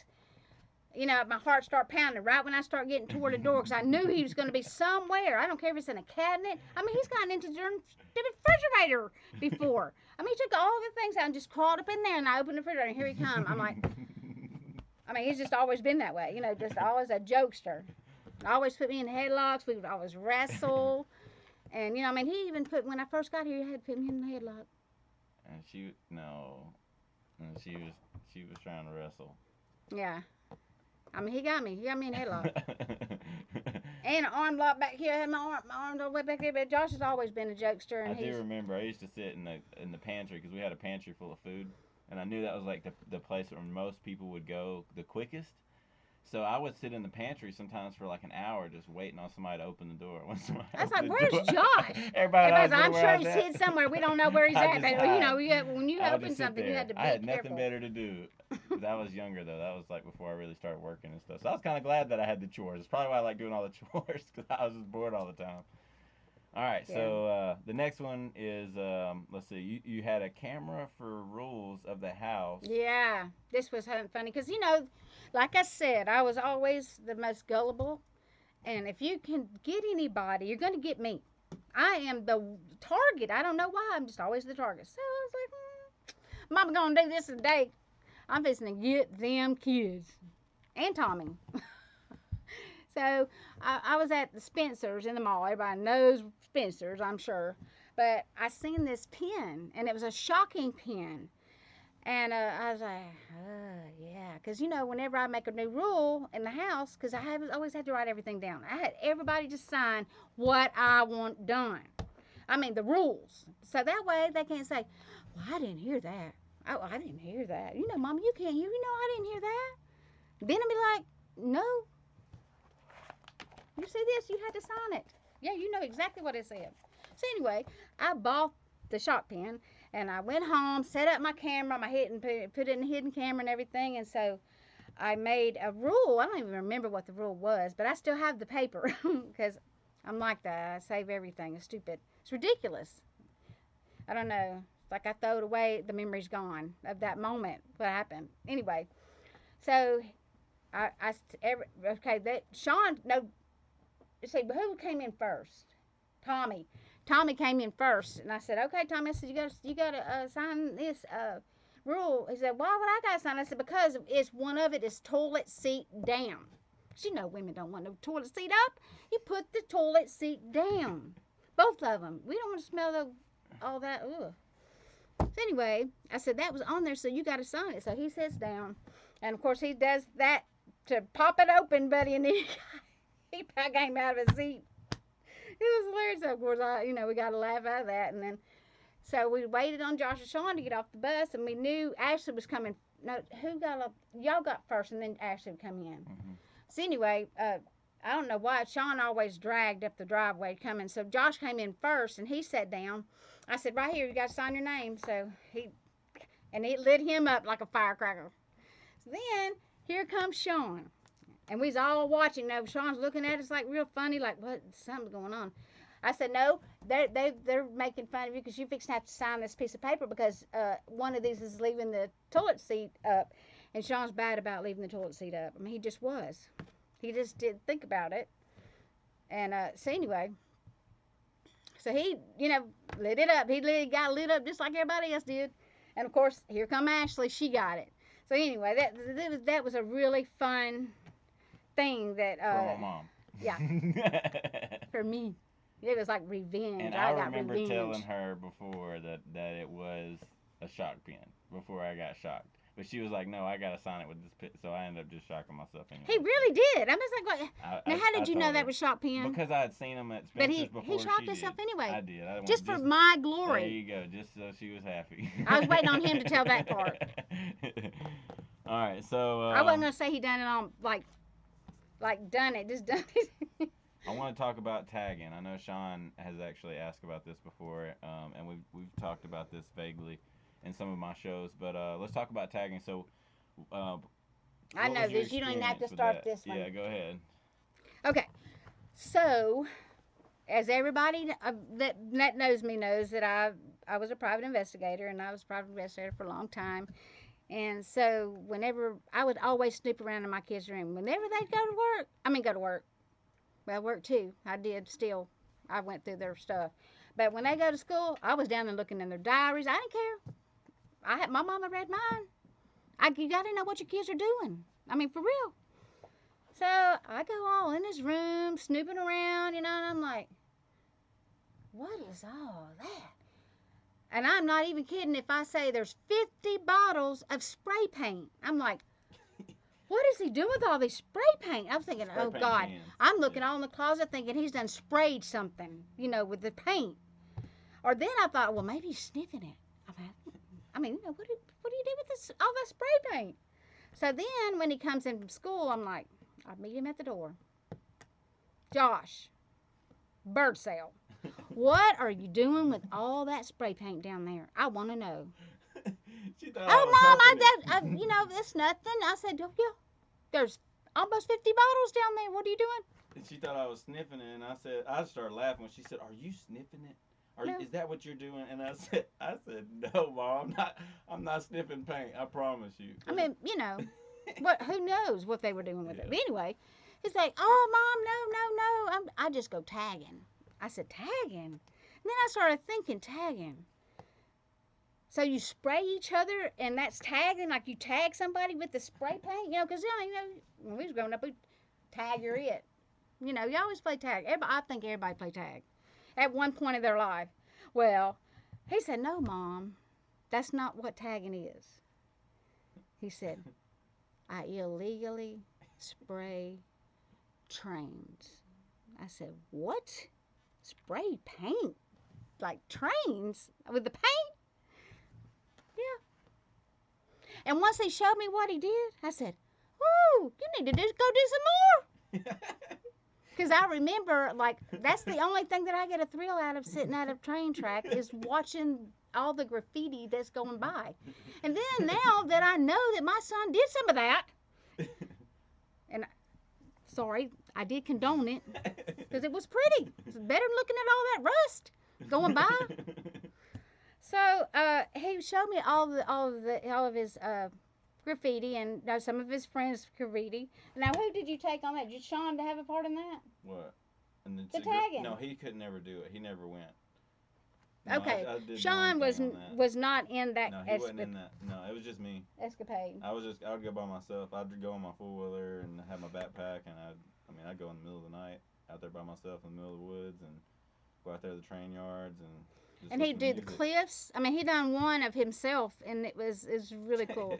heart start pounding right when I start getting toward the door, because I knew he was going to be somewhere. I don't care if it's in a cabinet. I mean, he's gotten into the refrigerator before. I mean, he took all the things out and just crawled up in there, and I opened the refrigerator, and here he come. I'm like, I mean, he's just always been that way, just always a jokester. Always put me in headlocks. We would always wrestle. And, I mean, he even when I first got here, he had put me in the headlock. And she was trying to wrestle. Yeah. I mean, he got me in headlock. And an arm lock back here. I had my arm all the way back there. But Josh has always been a jokester. And I do remember I used to sit in the pantry, because we had a pantry full of food, and I knew that was like the place where most people would go the quickest. So I would sit in the pantry sometimes for like an hour, just waiting on somebody to open the door. That's like, where's Josh? Everybody's I'm sure he's hid somewhere. We don't know where he's at. But when you open something, you had to be careful. I had nothing better to do. I was younger though. That was like before I really started working and stuff. So I was kind of glad that I had the chores. It's probably why I like doing all the chores, because I was just bored all the time. All right, Yeah. so the next one is let's see. You had a camera for rules of the house. Yeah, this was funny because like I said, I was always the most gullible, and if you can get anybody, you're gonna get me. I am the target. I don't know why. I'm just always the target. So I was like, Mama gonna do this today. I'm fixing to get them kids and Tommy. So I was at the Spencer's in the mall. Everybody knows Spencer's, I'm sure. But I seen this pen, and it was a shocking pen. And I was like, yeah. Because, whenever I make a new rule in the house, because always had to write everything down, I had everybody just sign what I want done. I mean, the rules. So that way they can't say, well, I didn't hear that. Oh, I didn't hear that. Mama, you can't hear. I didn't hear that. Then I'd be like, no. You see this? You had to sign it. Yeah, you know exactly what it said. So anyway, I bought the shot pen, and I went home, set up my camera, my hidden, put it in the hidden camera and everything. And so I made a rule. I don't even remember what the rule was, but I still have the paper because I'm like that. I save everything. It's stupid. It's ridiculous. I don't know. It's like I throw it away. The memory's gone of that moment. What happened? Anyway, so okay. That Sean. No. See, who came in first? Tommy. Tommy came in first, and I said, "Okay, Tommy." I said, "You got to sign this rule." He said, "Why would I got to sign?" I said, "Because it's one of it is toilet seat down. 'Cause women don't want no toilet seat up. You put the toilet seat down, both of them. We don't want to smell all that. Ugh." So anyway, I said that was on there, so you got to sign it. So he sits down, and of course he does that to pop it open, buddy, and he came out of his seat. It was hilarious. So of course, we got a laugh out of that, and then so we waited on Josh and Sean to get off the bus, and we knew Ashley was coming. No, who got up? Y'all got first, and then Ashley would come in. Mm-hmm. So anyway, I don't know why Sean always dragged up the driveway coming. So Josh came in first, and he sat down. I said, "Right here, you got to sign your name." So it lit him up like a firecracker. So then here comes Sean. And we was all watching. Sean's looking at us like real funny, like what? Something's going on. I said, no, they're making fun of you because you fixing to have to sign this piece of paper because one of these is leaving the toilet seat up, and Sean's bad about leaving the toilet seat up. I mean, he just was. He just didn't think about it. And so anyway, so he lit it up. He got lit up just like everybody else did. And of course, here come Ashley. She got it. So anyway, that was a really fun thing that for my mom. Yeah. For me. It was like revenge. And I remember telling her before that it was a shock pen before I got shocked. But she was like, "No, I gotta sign it with this pen." So I ended up just shocking myself anyway. He really did. I was like, now how did you know that was shock pen? Because I had seen him at Spencer's before. He shocked himself anyway. I did. Just for my glory. There you go. Just so she was happy. I was waiting on him to tell that part. All right, so I wasn't gonna say he done it on like done it. Just done it. I want to talk about tagging. I know Sean has actually asked about this before, and we've talked about this vaguely in some of my shows. But let's talk about tagging. So, I know this. You don't even have to start this one. Yeah, go ahead. Okay, so as everybody that knows me knows that I was a private investigator, and I was a private investigator for a long time. And so whenever I would always snoop around in my kids' room, whenever they'd go to work. Well, work too. I did still. I went through their stuff. But when they go to school, I was down there looking in their diaries. I didn't care. My mama read mine. You got to know what your kids are doing. I mean, for real. So I go all in his room, snooping around, and I'm like, what is all that? And I'm not even kidding if I say there's 50 bottles of spray paint. I'm like, what is he doing with all this spray paint? I was thinking, oh, God. Cans. I'm looking all in the closet thinking he's done sprayed something, with the paint. Or then I thought, well, maybe he's sniffing it. I mean, what do you do with all that spray paint? So then when he comes in from school, I'm like, I meet him at the door. Josh, bird sale. What are you doing with all that spray paint down there? I want to know. Oh, Mom, it's nothing. I said, yeah, there's almost 50 bottles down there. What are you doing? And she thought I was sniffing it, and I started laughing when she said, "Are you sniffing it? No. Is that what you're doing?" And I said, "No, Mom, I'm not sniffing paint. I promise you." I mean, who knows what they were doing with it? But anyway, he's like, "Oh, Mom, no. I just go tagging." I said, "Tagging?" And then I started thinking, tagging. So you spray each other, and that's tagging, like you tag somebody with the spray paint, because when we was growing up, we tag or it. You always play tag. I think everybody play tag at one point in their life. Well, he said, "No, Mom, that's not what tagging is." He said, "I illegally spray trains." I said, "What? Spray paint? Like trains with the paint?" Yeah. And once he showed me what he did, I said, "Ooh, you need to just go do some more." Because I remember, like, that's the only thing that I get a thrill out of sitting at a train track is watching all the graffiti that's going by. And then now that I know that my son did some of that, and sorry, I did condone it because it was pretty. It's better than looking at all that rust going by. So he showed me all of his graffiti and some of his friends' graffiti. Now, who did you take on that? Did Sean to have a part in that? What? And The tagging. No, he could never do it. He never went. No, Okay, I did Sean my own thing on that. was not in that. No, he wasn't in that. No, it was just me. Escapade. I would go by myself. I'd go on my four wheeler and have my backpack, and I'd go in the middle of the night out there by myself in the middle of the woods and go out there to the train yards and. Just And he listen to did the music. cliffs. I mean, he done one of himself, and it was really cool.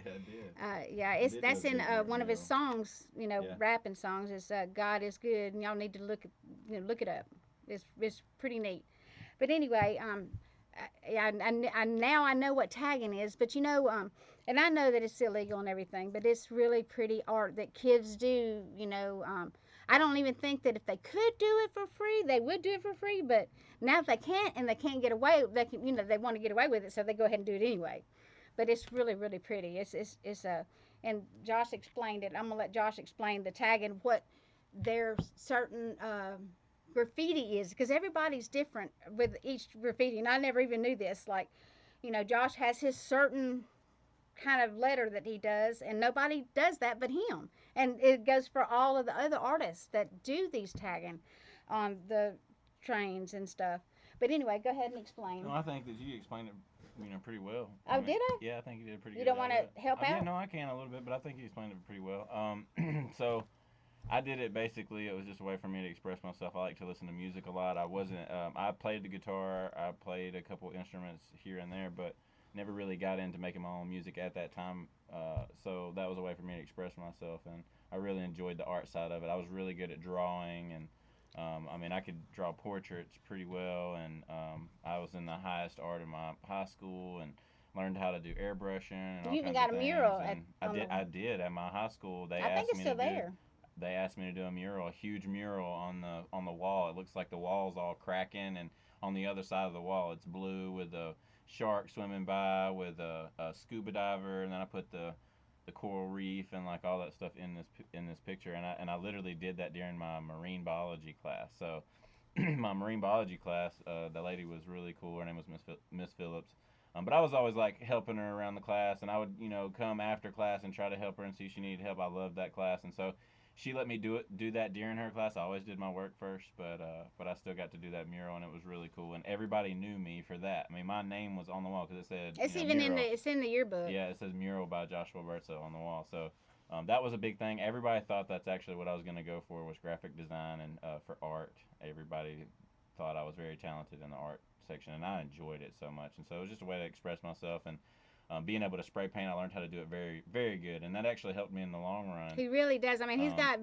I did. Yeah, did that's do a in big one of his mural. songs. Yeah. Rapping songs. It's God is good, and y'all need to look it up. It's pretty neat. But anyway, now I know what tagging is. But and I know that it's illegal and everything. But it's really pretty art that kids do. I don't even think that if they could do it for free, they would do it for free. But now if they can't and they can't get away, they want to get away with it, so they go ahead and do it anyway. But it's really really pretty. It's a and Josh explained it. I'm gonna let Josh explain the tagging what their certain graffiti is because everybody's different with each graffiti, and I never even knew this. Like, Josh has his certain kind of letter that he does, and nobody does that but him. And it goes for all of the other artists that do these tagging on the trains and stuff. But anyway, go ahead and explain. No, I think that you explained it, pretty well. Oh, did I? Yeah, I think you did a pretty You good don't job want of it. to help Yeah, out? no, I can a little bit, but I think you explained it pretty well. So I did it basically. It was just a way for me to express myself. I like to listen to music a lot. I wasn't. I played the guitar. I played a couple instruments here and there, but never really got into making my own music at that time. So that was a way for me to express myself, and I really enjoyed the art side of it. I was really good at drawing, and I could draw portraits pretty well, and I was in the highest art in my high school, and learned how to do airbrushing and all You even kinds got of a things. mural And I did at my high school. I think it's still there. They asked me to do a mural, a huge mural on the wall. It looks like the wall's all cracking, and on the other side of the wall, it's blue with a shark swimming by with a scuba diver, and then I put the coral reef and like all that stuff in this picture, and I literally did that during my marine biology class. So my marine biology class, the lady was really cool. Her name was Miss Phillips. But I was always like helping her around the class, and I would come after class and try to help her and see if she needed help. I loved that class, and so she let me do that during her class. I always did my work first, but I still got to do that mural, and it was really cool. And everybody knew me for that. I mean, my name was on the wall because it said It's even mural. it's in the yearbook. Yeah, it says mural by Joshua Bertza on the wall. So that was a big thing. Everybody thought that's actually what I was going to go for was graphic design and for art. Everybody thought I was very talented in the art section, and I enjoyed it so much. And so it was just a way to express myself. And being able to spray paint, I learned how to do it very, very good, and that actually helped me in the long run. He really does. I mean, he's got.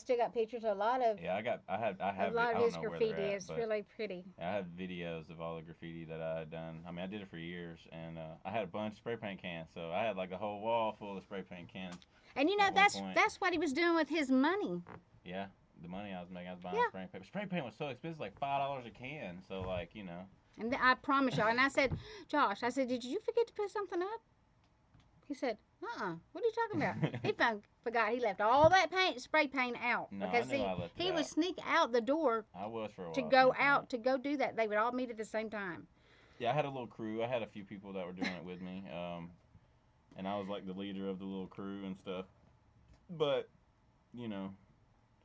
Still got pictures of a lot of. Yeah, I have. A lot I of don't his know where graffiti they're at, is but really pretty. I have videos of all the graffiti that I had done. I mean, I did it for years, and I had a bunch of spray paint cans, so I had like a whole wall full of spray paint cans. And that's what he was doing with his money. Yeah, the money I was making, I was buying spray paint. Spray paint was so expensive, like $5 a can. So like And I promise y'all. And I said, Josh, did you forget to put something up? He said, what are you talking about? He forgot he left all that spray paint out. No, because I knew I left it he out. would sneak out the door I was for a while to go out to go do that. They would all meet at the same time. Yeah, I had a little crew. I had a few people that were doing it with me, and I was like the leader of the little crew and stuff. But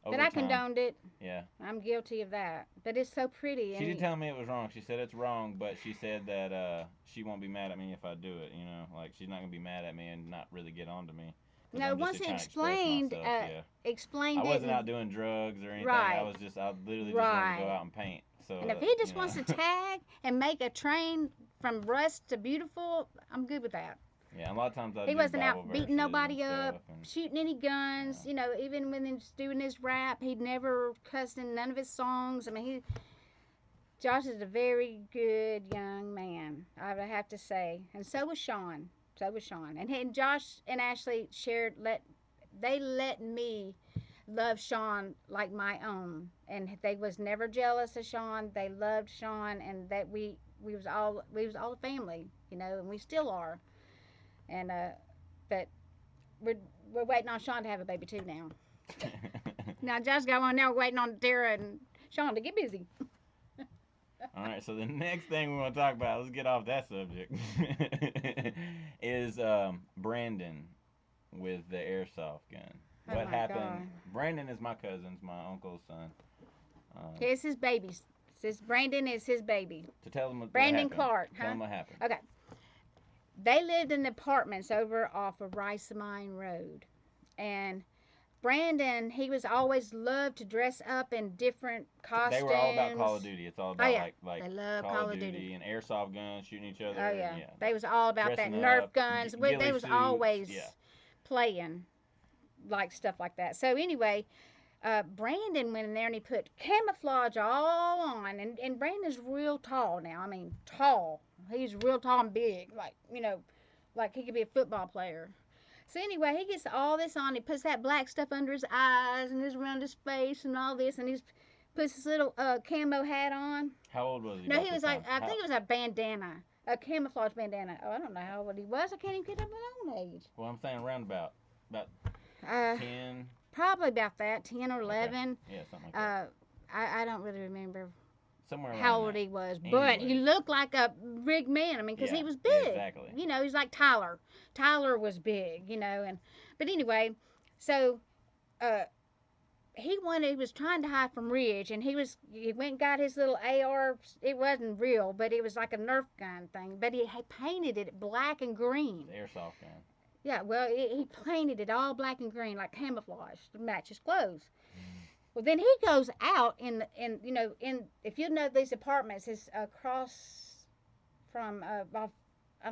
But I condoned it. Yeah. I'm guilty of that. But it's so pretty. She did tell me it was wrong. She said it's wrong, but she said that she won't be mad at me if I do it. Like she's not gonna be mad at me and not really get on to me. No, once he explained it. I wasn't out doing drugs or anything. Right. I literally just wanted to go out and paint. So, And if he just wants to tag and make a train from rust to beautiful, I'm good with that. yeah, a lot of times I He do wasn't Bible out beating verses nobody and up, stuff, and shooting any guns. yeah. You know, even when he was doing his rap, he'd never cussed in none of his songs. I mean, Josh is a very good young man, I would have to say, and so was Sean. So was Sean, and Josh and Ashley let me love Sean like my own, and they was never jealous of Sean. They loved Sean, and that we was all a family, you know, and we still are. And but we're we're waiting on Sean to have a baby too now. Now Josh got one now, waiting on Tara and Sean to get busy. All right, so the next thing we want to talk about, let's get off that subject, is Brandon with the airsoft gun. Oh What my happened? God. Brandon is my cousin's, my uncle's son. It's his baby. Brandon is his baby. To tell him what Brandon happened. Clark, Tell huh? him what happened. Okay. They lived in apartments over off of Rice Mine Road. And Brandon, he was always loved to dress up in different costumes. They were all about Call of Duty. It's all about yeah. like They love Call of Duty and airsoft guns, shooting each other. Oh yeah. And, yeah. They was all about that. Dressing Nerf up, guns. ghillie They was suits, always yeah. playing like stuff like that. So anyway, Brandon went in there and he put camouflage all on, and Brandon's real tall now. I mean, tall. He's real tall and big, like, you know, like he could be a football player. So anyway, he gets all this on. He puts that black stuff under his eyes and his around his face and all this, and he puts his little camo hat on. How old was he? No, he was like, I think it was a bandana, a camouflage bandana. Oh, I don't know how old he was. I can't even get up my own age. Well, I'm saying roundabout. About Uh, 10. Probably about that, 10 or 11. Okay. Yeah, something like that. I don't really remember Somewhere around how old there. he was, but he looked like a big man. I mean, because he was big. Yeah, exactly. You know, he's like Tyler. Tyler was big, you know, but anyway, so he was trying to hide from Ridge, and he went and got his little AR. It wasn't real, but it was like a Nerf gun thing. But he had painted it black and green. The airsoft gun. Yeah, well, he painted it all black and green, like camouflage to match his clothes. Well, then he goes out in if you know these apartments, it's across from I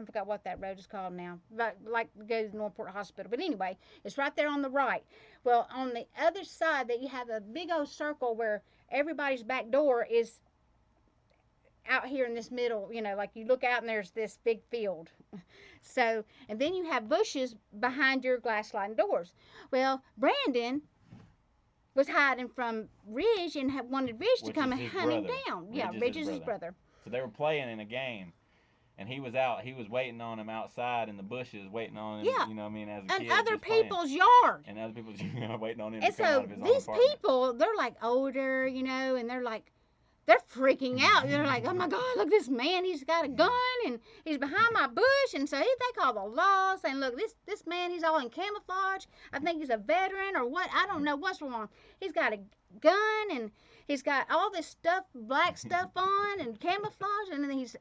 forgot what that road is called now, but like goes to Northport Hospital. But anyway, it's right there on the right. Well, on the other side, that you have a big old circle where everybody's back door is out here in this middle. You know, like you look out and there's this big field. So, and then you have bushes behind your glass sliding doors. Well, Brandon was hiding from Ridge and wanted Ridge to come and hunt him down. Yeah, Ridge is his brother. So they were playing in a game, and he was out. He was waiting on him outside in the bushes, waiting on him. Yeah. You know what I mean? As a kid, and other just playing. people's yard. And other people's waiting on him And to come out so of his own these apartment. people, they're like older, you know, and they're freaking out. They're like, oh my God, look, this man, he's got a gun and he's behind my bush. And so they call the law saying, look, this man, he's all in camouflage. I think he's a veteran or what. I don't know what's wrong. He's got a gun and he's got all this stuff, black stuff on and camouflage. And then he's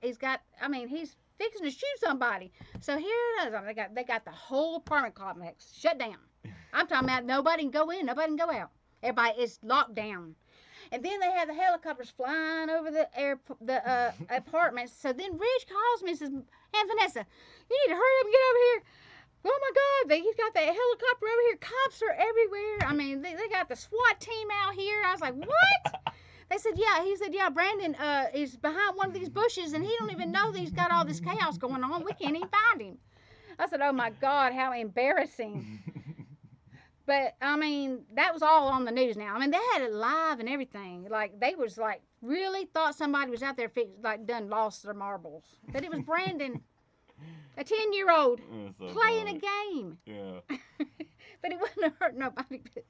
fixing to shoot somebody. So here it is. They got the whole apartment complex shut down. I'm talking about nobody can go in, nobody can go out. Everybody is locked down. And then they have the helicopters flying over the apartments. So then Ridge calls me and says, Aunt Vanessa, you need to hurry up and get over here. Oh my God, he's got that helicopter over here. Cops are everywhere. I mean, they got the SWAT team out here. I was like, what? They said, yeah. He said, yeah, Brandon is behind one of these bushes and he don't even know that he's got all this chaos going on. We can't even find him. I said, oh my God, how embarrassing. But, I mean, that was all on the news now. I mean, they had it live and everything. Like, they was, like, really thought somebody was out there, done lost their marbles. But it was Brandon, a 10-year-old, so playing funny. a game. Yeah. But it wouldn't hurt nobody. But,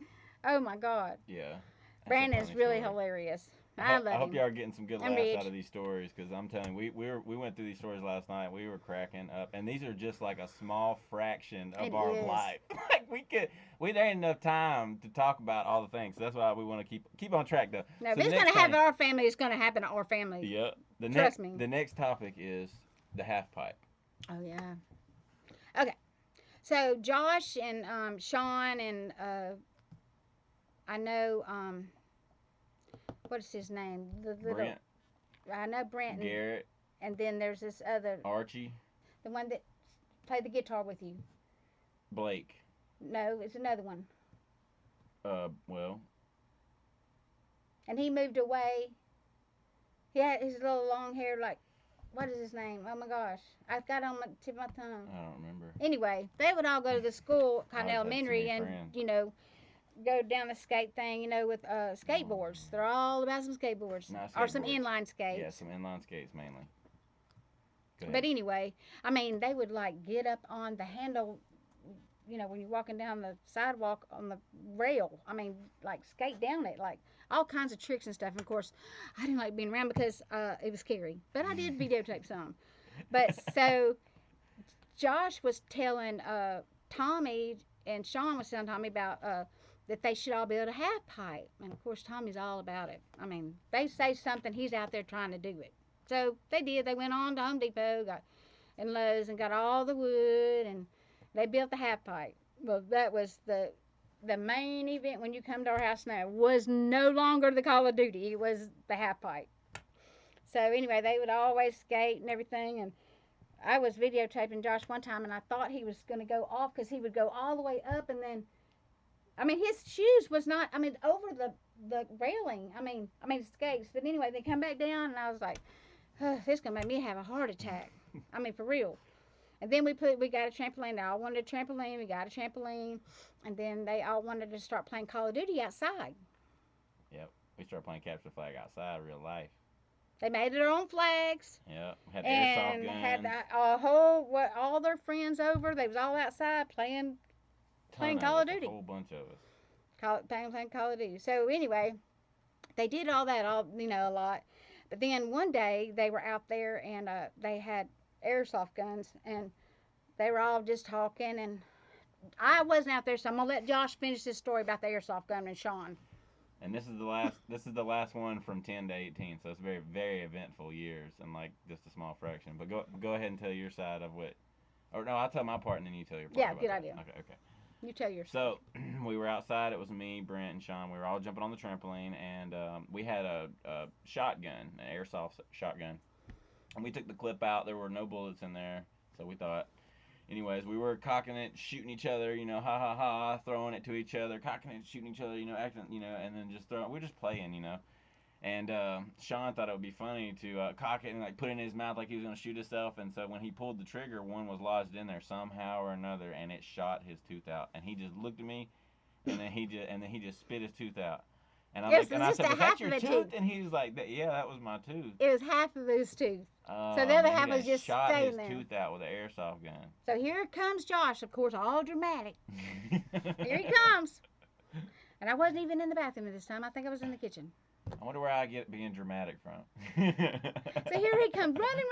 oh, my God. Yeah. Brandon's really hilarious. I love him. I hope y'all are getting some good I'm laughs rich. out of these stories, because I'm telling you, we went through these stories last night. We were cracking up, and these are just like a small fraction of our life. Like there ain't enough time to talk about all the things. So that's why we want to keep on track though. No, so if it's gonna happen to our family, it's gonna happen to our family. Yeah. Trust me. The next topic is the half pipe. Oh yeah. Okay. So Josh and Sean and I know what is his name? The little Brent. I know Brent, Garrett, and then there's this other, Archie, the one that played the guitar with you. Blake. No, it's another one. Well, And he moved away. He had his little long hair, like, what is his name? Oh my gosh. I've got it on the tip of my tongue. I don't remember. Anyway, they would all go to the school, I kind of just had too elementary, many and, friends. you know, go down the skate thing, you know, with skateboards. They're all about some skateboards. Not Or some skateboards. inline skates. Yeah, some inline skates mainly. Go But ahead. anyway, I mean, they would, like, get up on the handle, you know, when you're walking down the sidewalk on the rail. I mean, like, skate down it, like, all kinds of tricks and stuff. And of course, I didn't like being around because it was scary. But I did videotape some. But so Josh was telling Tommy, and Sean was telling Tommy about that they should all build a half pipe. And of course, Tommy's all about it. I mean, they say something, he's out there trying to do it. So they did. They went on to Home Depot, got and Lowe's, and got all the wood, and they built the half pipe. Well, that was the main event when you come to our house now. Was no longer the Call of Duty. It was the half pipe. So anyway, they would always skate and everything, and I was videotaping Josh one time, and I thought he was going to go off because he would go all the way up, and then, I mean, his shoes was not, I mean, over the railing. I mean skates. But anyway, they come back down, and I was like, oh, this is gonna make me have a heart attack. I mean, for real. And then we got a trampoline. They all wanted a trampoline. We got a trampoline, and then they all wanted to start playing Call of Duty outside. Yep. We started playing capture the flag outside, real life. They made their own flags. Yep. Had airsoft And guns. had a whole all their friends over. They was all outside playing Call of Duty. A whole bunch of us. Playing Call of Duty. So anyway, they did all that, a lot. But then one day they were out there, and they had airsoft guns, and they were all just talking. And I wasn't out there, so I'm gonna let Josh finish this story about the airsoft gun and Sean. And this is the last. This is the last one from 10 to 18. So it's very, very eventful years, and like just a small fraction. But go ahead and tell your side of what. Or no, I'll tell my part, and then you tell your part. Yeah, good idea. Okay. You tell yours. So we were outside. It was me, Brent, and Sean. We were all jumping on the trampoline, and we had a shotgun, an airsoft shotgun, and we took the clip out. There were no bullets in there, so we thought. Anyways, we were cocking it, shooting each other, ha ha ha, throwing it to each other, cocking it, shooting each other, acting, and then just throwing. We're just playing. And Sean thought it would be funny to cock it and like put it in his mouth like he was gonna shoot himself. And so when he pulled the trigger, one was lodged in there somehow or another, and it shot his tooth out. And he just looked at me, and then he just spit his tooth out. And Yes, I just said, a "Was half that your of a tooth?" tooth. And he was like, "Yeah, that was my tooth." It was half of his tooth. Oh, So the other man, half he was done just shot staying his there. tooth out with an airsoft gun. So here comes Josh, of course, all dramatic. Here he comes. And I wasn't even in the bathroom at this time. I think I was in the kitchen. I wonder where I get being dramatic from. So here he comes, running.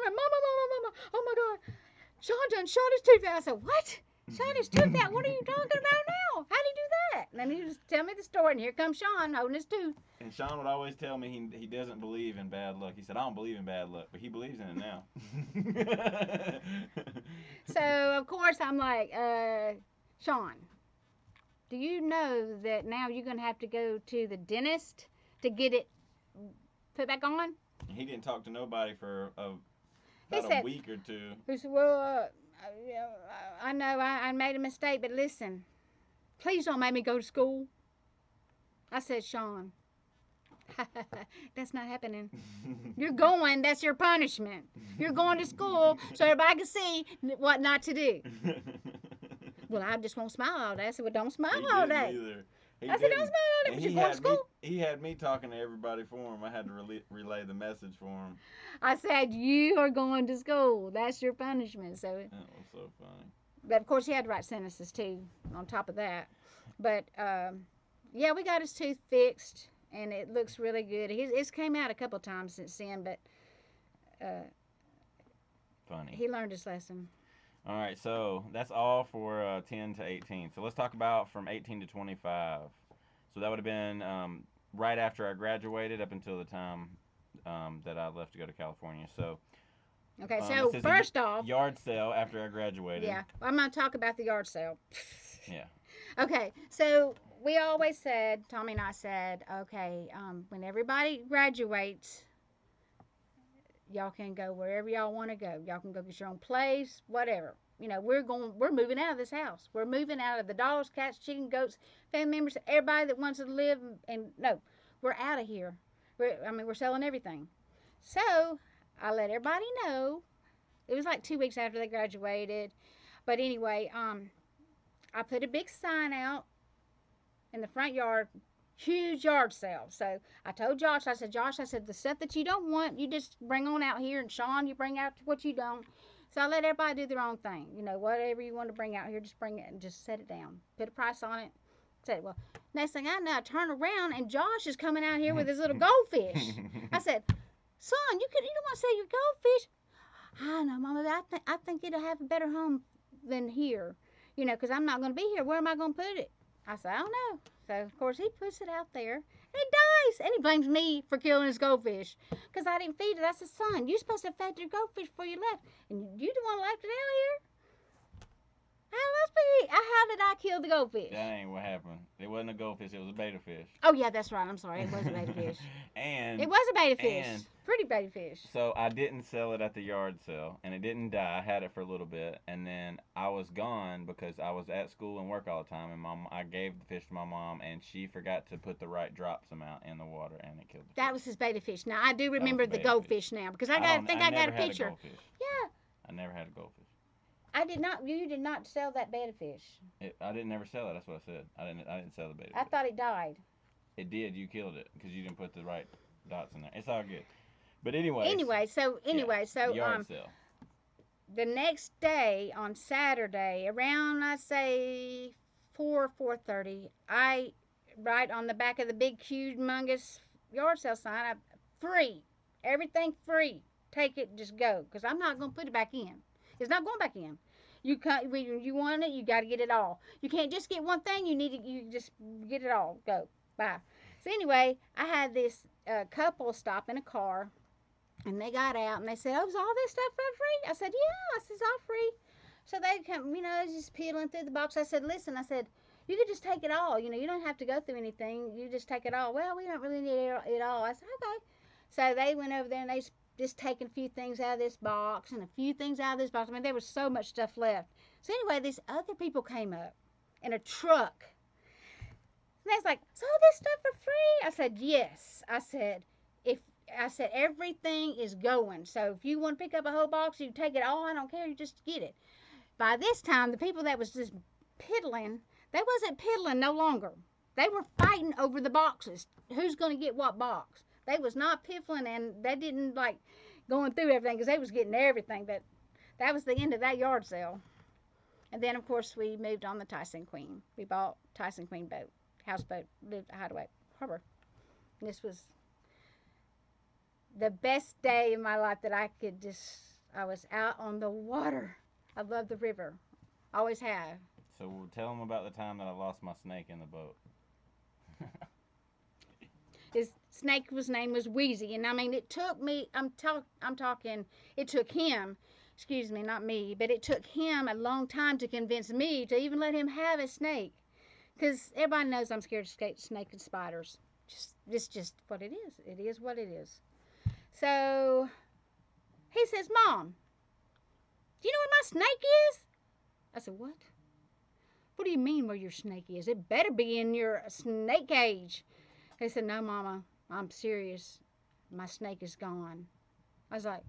Mama. Oh my God. Sean done shot his tooth out. I said, what? Shot his tooth out? What are you talking about now? How'd he do that? And then he just tell me the story, and here comes Sean holding his tooth. And Sean would always tell me he doesn't believe in bad luck. He said, I don't believe in bad luck, but he believes in it now. So, of course, I'm like, Sean, do you know that now you're going to have to go to the dentist to get it put back on? He didn't talk to nobody for He about said- a week or two. He said, well, I know I made a mistake, but listen, please don't make me go to school. I said, Sean, that's not happening. You're going, that's your punishment. You're going to school so everybody can see what not to do. Well, I just won't smile all day. I said, well, don't smile He all didn't day. either. He I said, don't didn't. smile all day, And but you're going to school. he had me talking to everybody for him. I had to relay the message for him. I said, you are going to school. That's your punishment. So, That was so funny. but of course, he had to write sentences too on top of that. But yeah, we got his tooth fixed, and it looks really good. It's came out a couple times since then, but Funny. he learned his lesson. All right, so that's all for 10 to 18. So let's talk about from 18 to 25. So that would have been right after I graduated up until the time that I left to go to California. So Okay, this so is a first off, yard sale after I graduated. yeah, I'm going to talk about the yard sale. Yeah. Okay, so we always said, Tommy and I said, okay, when everybody graduates, Y'all can go wherever y'all want to go. Y'all can go get your own place, whatever. You know, we're moving out of this house. We're moving out of the dogs, cats, chicken, goats, family members, everybody that wants to live. And no, we're out of here. We're selling everything. So I let everybody know. It was like 2 weeks after they graduated. But anyway, I put a big sign out in the front yard, huge yard sale. So I told Josh, Josh, I said, the stuff that you don't want, you just bring on out here. And Sean, you bring out what you don't. So I let everybody do their own thing. You know, whatever you want to bring out here, just bring it and just set it down. Put a price on it. Said, well, next thing I know, I turn around and Josh is coming out here with his little goldfish. I said, son, you don't want to sell your goldfish? I know, Mama, but I think it'll have a better home than here. You know, because I'm not going to be here. Where am I going to put it? I said, I don't know. So, of course, he puts it out there. And it dies. And he blames me for killing his goldfish. Because I didn't feed it. I said, son, you're supposed to have fed your goldfish before you left. And you the one left it out here? How did I kill the goldfish? That ain't what happened. It wasn't a goldfish. It was a betta fish. Oh, yeah, that's right. I'm sorry. It was a betta fish. And it was a betta fish. and Pretty betta fish. So I didn't sell it at the yard sale, and it didn't die. I had it for a little bit, and then I was gone because I was at school and work all the time. And I gave the fish to my mom, and she forgot to put the right drops amount in the water, and it killed the fish. That was his betta fish. Now I do remember the goldfish now because I got a picture. Yeah. I never had a goldfish. I did not. You did not sell that betta fish. I didn't never sell it. That's what I said. I didn't sell the betta fish. I thought it died. It did. You killed it because you didn't put the right dots in there. It's all good. But anyway. So yard sale. The next day on Saturday, around I say 4:30, I write on the back of the big, humongous yard sale sign, free, everything free. Take it, just go, because I'm not gonna put it back in. It's not going back in. You can't. When you want it, you got to get it all. You can't just get one thing. You just get it all. Go. Bye. So anyway, I had this couple stop in a car, and they got out and they said, "Oh, is all this stuff for free?" I said, "Yeah." I said, "It's all free." So they come, just peeling through the box. I said, "Listen," I said, "you could just take it all. You don't have to go through anything. You just take it all." "Well, we don't really need it all." I said, "Okay." So they went over there and they just taking a few things out of this box and a few things out of this box. I mean, there was so much stuff left. So anyway, these other people came up in a truck. And they was like, "So all this stuff for free?" I said, "Yes." I said, "Everything is going. So if you want to pick up a whole box, you take it all. I don't care. You just get it." By this time, the people that was just piddling, they wasn't piddling no longer. They were fighting over the boxes. Who's going to get what box? They was not piffling, and they didn't like going through everything because they was getting everything. But that was the end of that yard sale. And then, of course, we moved on the Tyson Queen. We bought Tyson Queen boat, houseboat, lived at Hideaway Harbor. And this was the best day of my life that I was out on the water. I love the river. Always have. So tell them about the time that I lost my snake in the boat. His snake's name was Wheezy, and I mean, it took me. I'm talking. It took him. Excuse me, not me, but it took him a long time to convince me to even let him have a snake, because everybody knows I'm scared of snakes and spiders. It's just what it is. It is what it is. So he says, "Mom, do you know where my snake is?" I said, "What? What do you mean where your snake is? It better be in your snake cage." He said, "No, Mama, I'm serious. My snake is gone." I was like,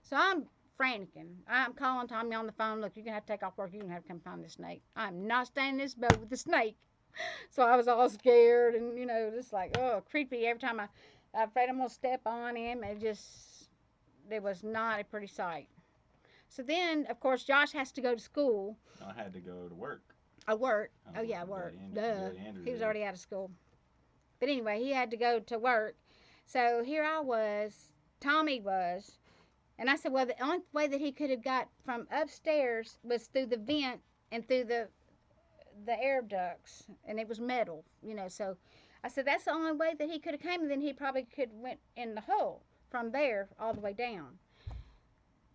so I'm franticing. I'm calling Tommy on the phone. "Look, you're going to have to take off work. You're going to have to come find this snake. I'm not staying in this boat with the snake." So I was all scared and, just like, oh, creepy. Every time I'm afraid I'm going to step on him. It was not a pretty sight. So then, of course, Josh has to go to school. I had to go to work. I worked. Oh, yeah, I worked. Duh. He was already out of school. But anyway, he had to go to work. So here I was, Tommy was, and I said, well, the only way that he could have got from upstairs was through the vent and through the air ducts, and it was metal, So I said, that's the only way that he could have came, and then he probably could went in the hole from there all the way down.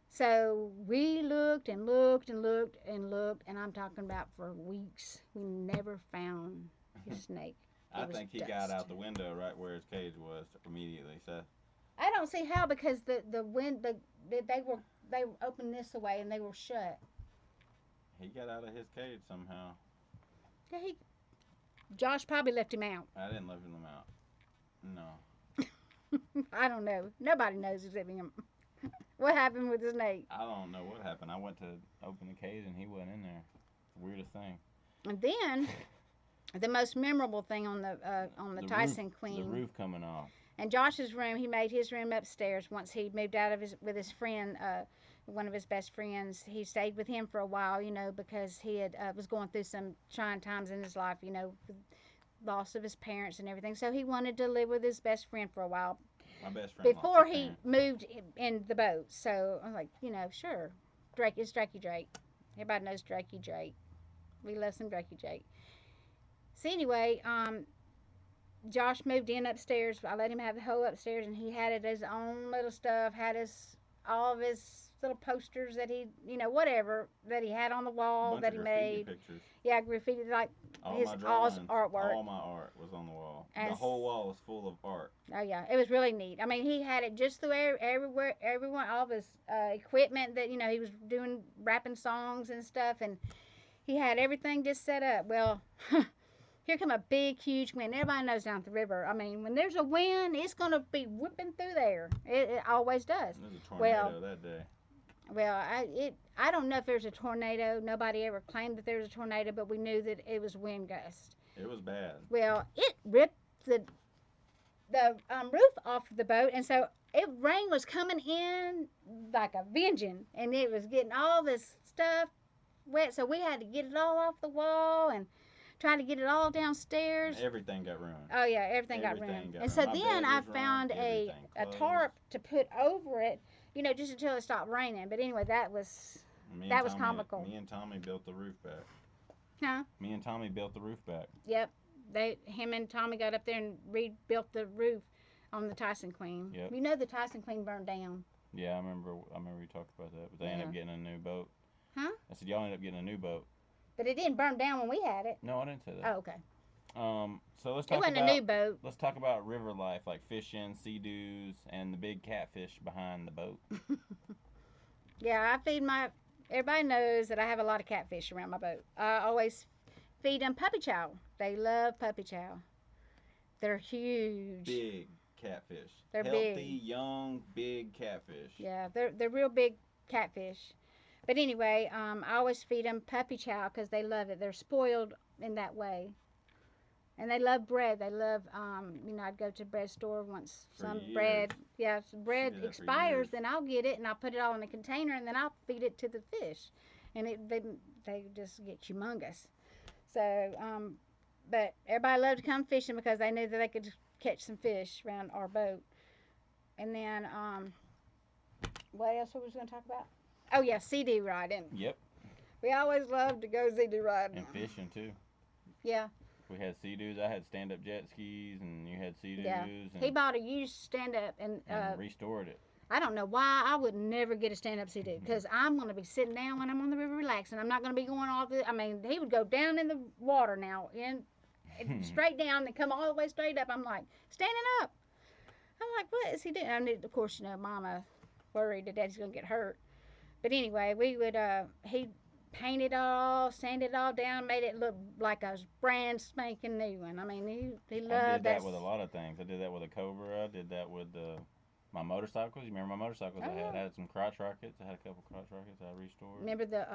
So we looked and looked and looked and looked, and I'm talking about for weeks. We never found his snake. I think he got out the window right where his cage was immediately, Seth. I don't see how because the wind they were opened this away and they were shut. He got out of his cage somehow. Yeah, Josh probably left him out. I didn't let him out. No. I don't know. Nobody knows except him. What happened with the snake? I don't know what happened. I went to open the cage and he wasn't in there. Weirdest thing. And then the most memorable thing on the Tyson Queen. The roof coming off. And Josh's room, he made his room upstairs once he moved out of with his friend, one of his best friends. He stayed with him for a while, because he had was going through some trying times in his life, with loss of his parents and everything. So he wanted to live with his best friend for a while. My best friend before he moved in the boat. So I'm like, sure. Drake is Drakey Drake. Everybody knows Drakey Drake. We love some Drakey Drake. So anyway, Josh moved in upstairs. I let him have the whole upstairs, and he had his own little stuff. Had all of his little posters that he, whatever that he had on the wall that he made. Pictures. Yeah, graffiti like all his Oz artwork. All my art was on the wall. And the whole wall was full of art. Oh yeah, it was really neat. I mean, he had it just through everywhere, everyone, all of his equipment that he was doing rapping songs and stuff, and he had everything just set up. Well. Here come a big, huge wind. Everybody knows down at the river. I mean, when there's a wind, it's going to be whipping through there. It always does. There's a tornado that day. Well, I don't know if there's a tornado. Nobody ever claimed that there was a tornado, but we knew that it was wind gust. It was bad. Well, it ripped the roof off of the boat, and so rain was coming in like a vengeance, and it was getting all this stuff wet, so we had to get it all off the wall and try to get it all downstairs. Everything got ruined. Oh yeah, everything got ruined. And so then I found a tarp to put over it, just until it stopped raining. But anyway, that was comical. Me and Tommy built the roof back. Huh? Me and Tommy built the roof back. Yep. Him and Tommy got up there and rebuilt the roof on the Tyson Queen. Yep. The Tyson Queen burned down. Yeah, I remember you talked about that. But they ended up getting a new boat. Huh? I said y'all ended up getting a new boat. But it didn't burn down when we had it. No, I didn't say that. Oh, okay. So let's talk about... It wasn't a new boat. Let's talk about river life, like fishing, sea-doos, and the big catfish behind the boat. Yeah, I feed everybody knows that I have a lot of catfish around my boat. I always feed them puppy chow. They love puppy chow. They're huge. Big catfish. They're healthy, big. young, big catfish. Yeah, they're real big catfish. But anyway, I always feed them puppy chow because they love it. They're spoiled in that way. And they love bread. They love, I'd go to the bread store once bread. Yeah, if bread expires, then I'll get it and I'll put it all in a container and then I'll feed it to the fish. And they just get humongous. So, but everybody loved to come fishing because they knew that they could catch some fish around our boat. And then, what else were we going to talk about? Oh, yeah, CD riding. Yep. We always loved to go CD riding. And fishing, too. Yeah. We had sea-doos. I had stand-up jet skis, and you had sea-doos. Yeah. And he bought a used stand-up and restored it. I don't know why I would never get a stand-up CD because I'm going to be sitting down when I'm on the river relaxing. I'm not going to be going all the... I mean, he would go down in the water now, straight down and come all the way straight up. I'm like, standing up. I'm like, what is he doing? And of course, Mama worried that Daddy's going to get hurt. But anyway, we would, he painted it all, sanded it all down, made it look like a brand spanking new one. I mean, he loved that. I did that with a lot of things. I did that with a Cobra. I did that with my motorcycles. You remember my motorcycles? Oh, I had some crotch rockets. I had a couple crotch rockets I restored. Remember the,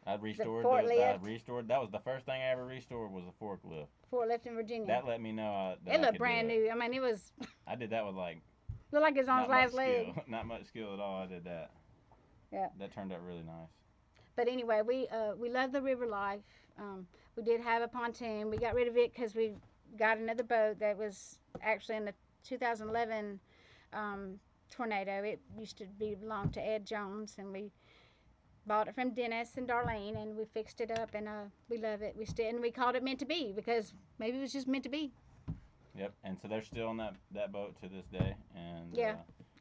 I restored the forklift? I restored. That was the first thing I ever restored was a forklift. Forklift in Virginia. That let me know it looked brand new. I mean, it was... I did that with looked like it was on his last leg. Not much skill at all. I did that. Yeah. That turned out really nice. But anyway, we love the river life. We did have a pontoon. We got rid of it because we got another boat that was actually in the 2011 tornado. It used to belong to Ed Jones, and we bought it from Dennis and Darlene, and we fixed it up, and we love it. We called it Meant to Be because maybe it was just meant to be. Yep, and so they're still on that boat to this day, and yeah.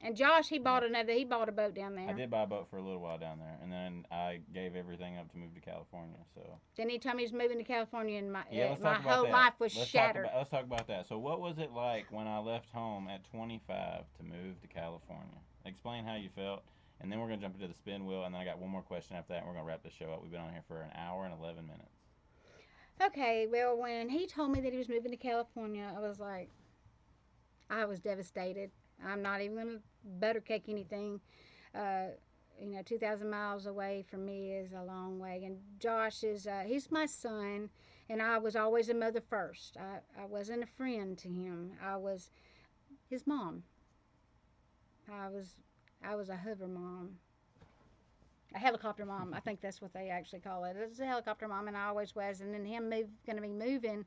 And Josh, he bought a boat down there. I did buy a boat for a little while down there, and then I gave everything up to move to California. So then he told me he was moving to California, and yeah, let's my talk about whole that. life was shattered. Let's talk about that. So what was it like when I left home at 25 to move to California? Explain how you felt, and then we're gonna jump into the spin wheel, and then I got one more question after that, and we're gonna wrap the show up. We've been on here for an hour and 11 minutes. Okay, well, when he told me that he was moving to California, I was devastated. I'm not even going to buttercake anything. Uh, 2,000 miles away from me is a long way. And Josh he's my son, and I was always a mother first. I wasn't a friend to him. I was his mom. I was, I was a hover mom. A helicopter mom, I think that's what they actually call it. It's a helicopter mom, and I always was. And then going to be moving,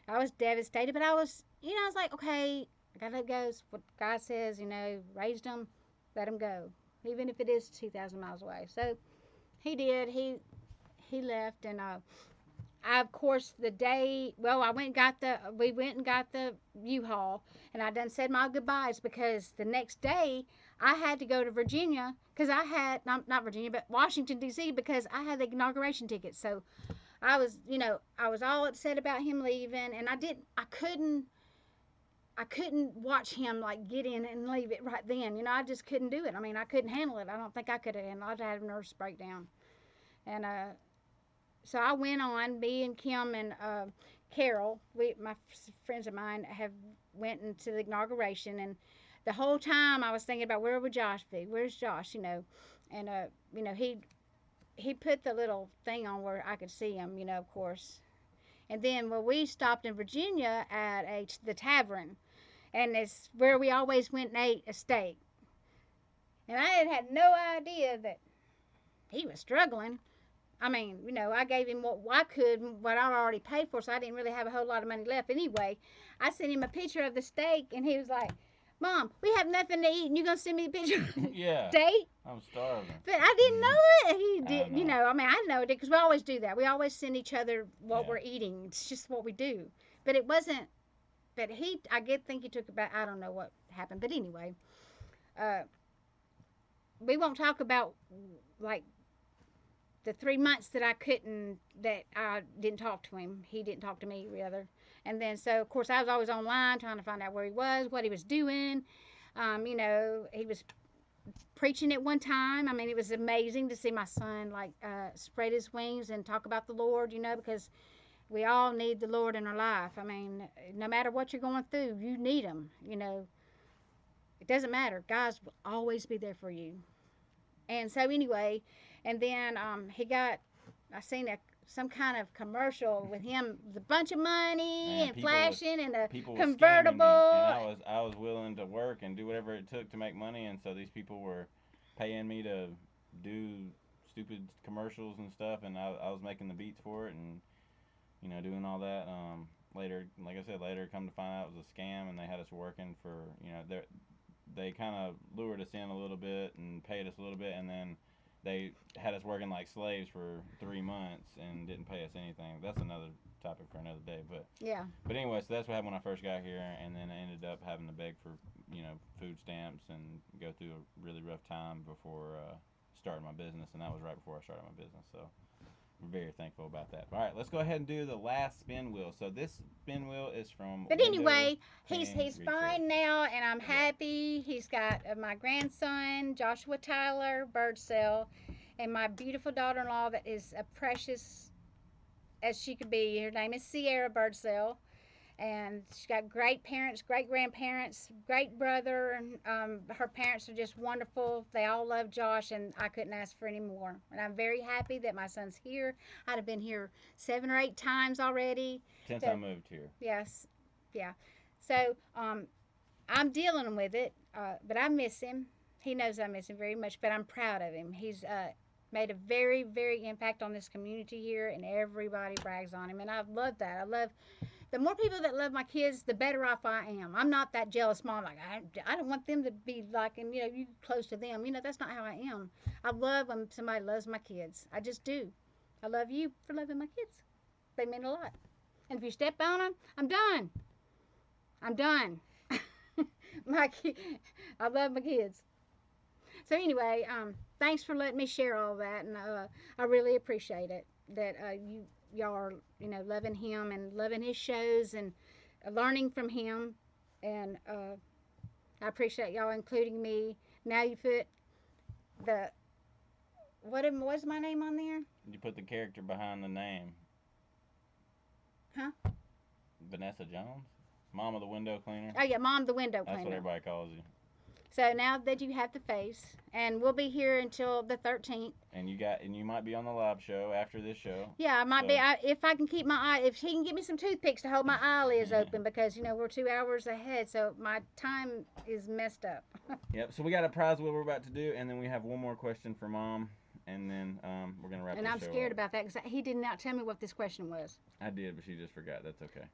I was devastated, but I was like, okay, I gotta let go. It's what God says, raised them, let them go, even if it is 2,000 miles away. So he did. He left, and I, of course, we went and got the U-Haul, and I done said my goodbyes because the next day I had to go to Virginia because I had, not Virginia, but Washington, D.C., because I had the inauguration ticket. So I was all upset about him leaving, and I couldn't watch him like get in and leave it right then. I just couldn't do it. I mean, I couldn't handle it. I don't think I could have handled it. I'd have a nervous breakdown. And so I went on. Me and Kim and Carol, my friends of mine, have went into the inauguration, and the whole time I was thinking about where would Josh be? Where's Josh? And he put the little thing on where I could see him. Of course. And then we stopped in Virginia at the tavern, and it's where we always went and ate a steak. And I had no idea that he was struggling. I mean, I gave him what I could, what I already paid for, so I didn't really have a whole lot of money left anyway. I sent him a picture of the steak, and he was like, Mom, we have nothing to eat, and you're going to send me a picture of the Yeah. steak? I'm starving. But I didn't know that he did. I mean, I know it because we always do that. We always send each other what we're eating. It's just what we do. But it wasn't, but think he took about, I don't know what happened. But anyway, uh, we won't talk about, like, the 3 months that I didn't talk to him. He didn't talk to me, rather. And then, so, of course, I was always online trying to find out where he was, what he was doing. He was preaching at one time. I mean, it was amazing to see my son, like, spread his wings and talk about the Lord, because we all need the Lord in our life. I mean, no matter what you're going through, you need him, It doesn't matter. God will always be there for you. And so anyway, and then I seen some kind of commercial with him with a bunch of money and flashing and a convertible. And I was willing to work and do whatever it took to make money, and so these people were paying me to do stupid commercials and stuff, and I was making the beats for it and doing all that. Later, like I said, come to find out it was a scam, and they had us working for they kind of lured us in a little bit and paid us a little bit, and then they had us working like slaves for 3 months and didn't pay us anything. That's another topic for another day. But yeah. But anyway, so that's what happened when I first got here, and then I ended up having to beg for food stamps and go through a really rough time before starting my business, and that was right before I started my business. So we're very thankful about that. All right, let's go ahead and do the last spin wheel. So this spin wheel is from. But anyway, he's fine now, and I'm happy. He's got my grandson, Joshua Tyler Birdsell, and my beautiful daughter-in-law that is a precious as she could be. Her name is Sierra Birdsell. And she's got great parents, great grandparents, great brother. Her parents are just wonderful. They all love Josh, and I couldn't ask for any more. And I'm very happy that my son's here. I'd have been here 7 or 8 times already. Since I moved here. Yes. Yeah. So I'm dealing with it, but I miss him. He knows I miss him very much, but I'm proud of him. He's made a very, very impact on this community here, and everybody brags on him. And I love that. The more people that love my kids, the better off I am. I'm not that jealous mom. Like, I don't want them to be like, and you close to them. That's not how I am. I love when somebody loves my kids. I just do. I love you for loving my kids. They mean a lot. And if you step on them, I'm done. I'm done. my I love my kids. So anyway, thanks for letting me share all that, and I really appreciate it that y'all are loving him and loving his shows and learning from him, and I appreciate y'all including me. Now you put the what's my name on there? You put the character behind the name. Huh? Vanessa Jones? Mom of the window cleaner? Oh yeah, Mom the window That's what cleaner. everybody calls you. So now that you have the face, and we'll be here until the 13th. And you might be on the live show after this show. Yeah, I might be. If I can keep my eye, if he can give me some toothpicks to hold my eyelids open, because we're 2 hours ahead, so my time is messed up. Yep. So we got a prize wheel we're about to do, and then we have one more question for Mom, and then we're gonna wrap. And the I'm show scared up. about that because he did not tell me what this question was. I did, but she just forgot. That's okay.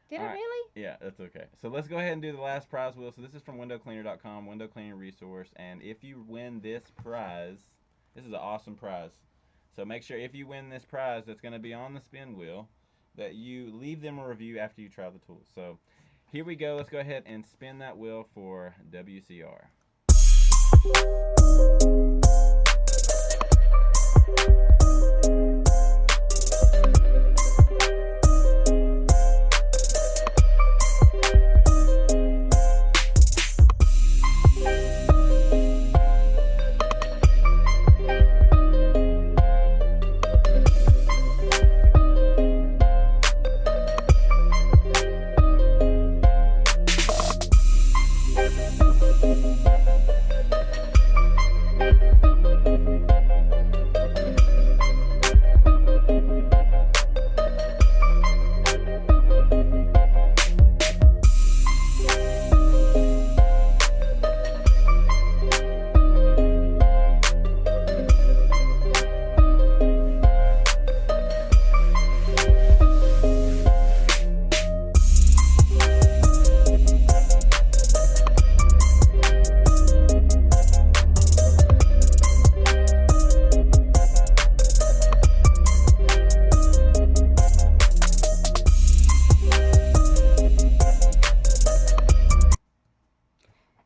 Did All I right. really? Yeah, that's okay. So let's go ahead and do the last prize wheel. So this is from windowcleaner.com, window cleaning resource, and if you win this prize, this is an awesome prize. So make sure if you win this prize that's going to be on the spin wheel, that you leave them a review after you try the tools. So here we go. Let's go ahead and spin that wheel for WCR.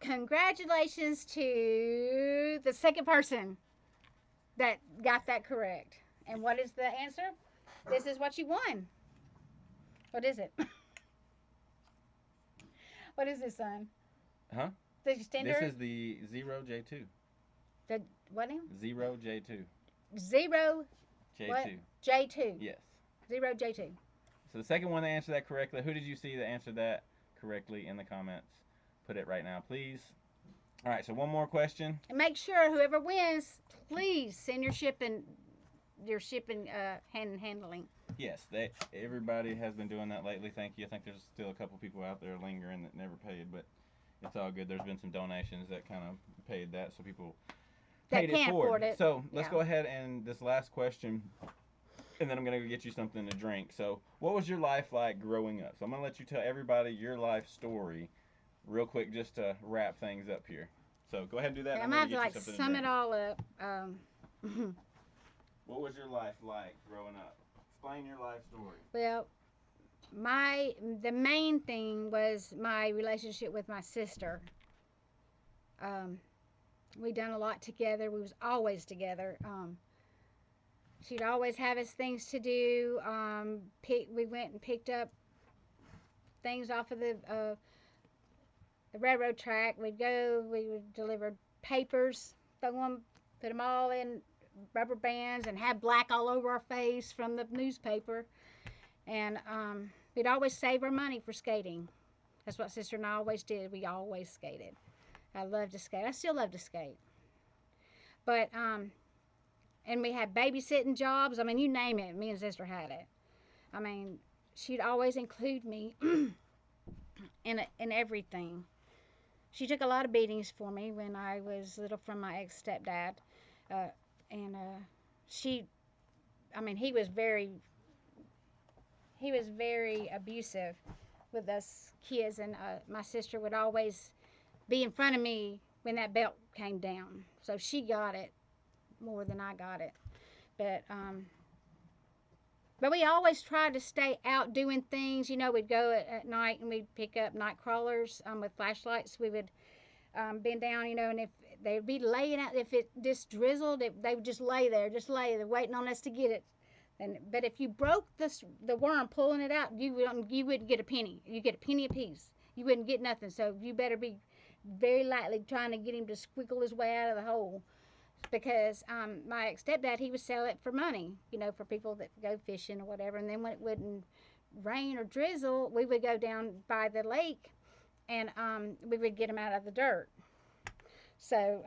Congratulations to the second person that got that correct. And what is the answer? This is what you won. What is it? What is this, son? Huh? The extender? This is the Zero J2. The what name? Zero J2. Zero J2. what? J2. Yes. Zero J2. So the second one to answer that correctly, who did you see that answered that correctly in the comments? Put it right now, please. All right, so one more question. And make sure whoever wins, please send your shipping handling. Yes, everybody has been doing that lately. Thank you. I think there's still a couple people out there lingering that never paid, but it's all good. There's been some donations that kind of paid that, so people paid That can't it forward. afford it. So let's Yeah. go ahead and this last question, and then I'm gonna go get you something to drink. So, what was your life like growing up? So I'm gonna let you tell everybody your life story, real quick, just to wrap things up here. So go ahead and do that. I'm and gonna I'm have gonna to get you something sum to it drink. all up. What was your life like growing up? Explain your life story. Well, the main thing was my relationship with my sister. We done a lot together. We was always together. She'd always have us things to do. We went and picked up things off of the railroad track. We'd go. We would deliver papers, put them all in rubber bands, and have black all over our face from the newspaper. And we'd always save our money for skating. That's what sister and I always did. We always skated. I love to skate. I still love to skate. But and we had babysitting jobs. I mean, you name it, me and sister had it. I mean, she'd always include me in everything. She took a lot of beatings for me when I was little from my ex stepdad, and she, I mean, he was very abusive with us kids, and my sister would always be in front of me when that belt came down. So she got it more than I got it. But But we always tried to stay out doing things. You know, we'd go at night and we'd pick up night crawlers with flashlights. We would bend down, you know, and if they'd be laying out, if it just drizzled, they would just lay there, waiting on us to get it. And but if you broke the worm pulling it out, you wouldn't get a penny. You get a penny apiece. You wouldn't get nothing. So you better be very lightly trying to get him to squiggle his way out of the hole. Because my ex stepdad, he would sell it for money, you know, for people that go fishing or whatever. And then when it wouldn't rain or drizzle, we would go down by the lake and we would get them out of the dirt. So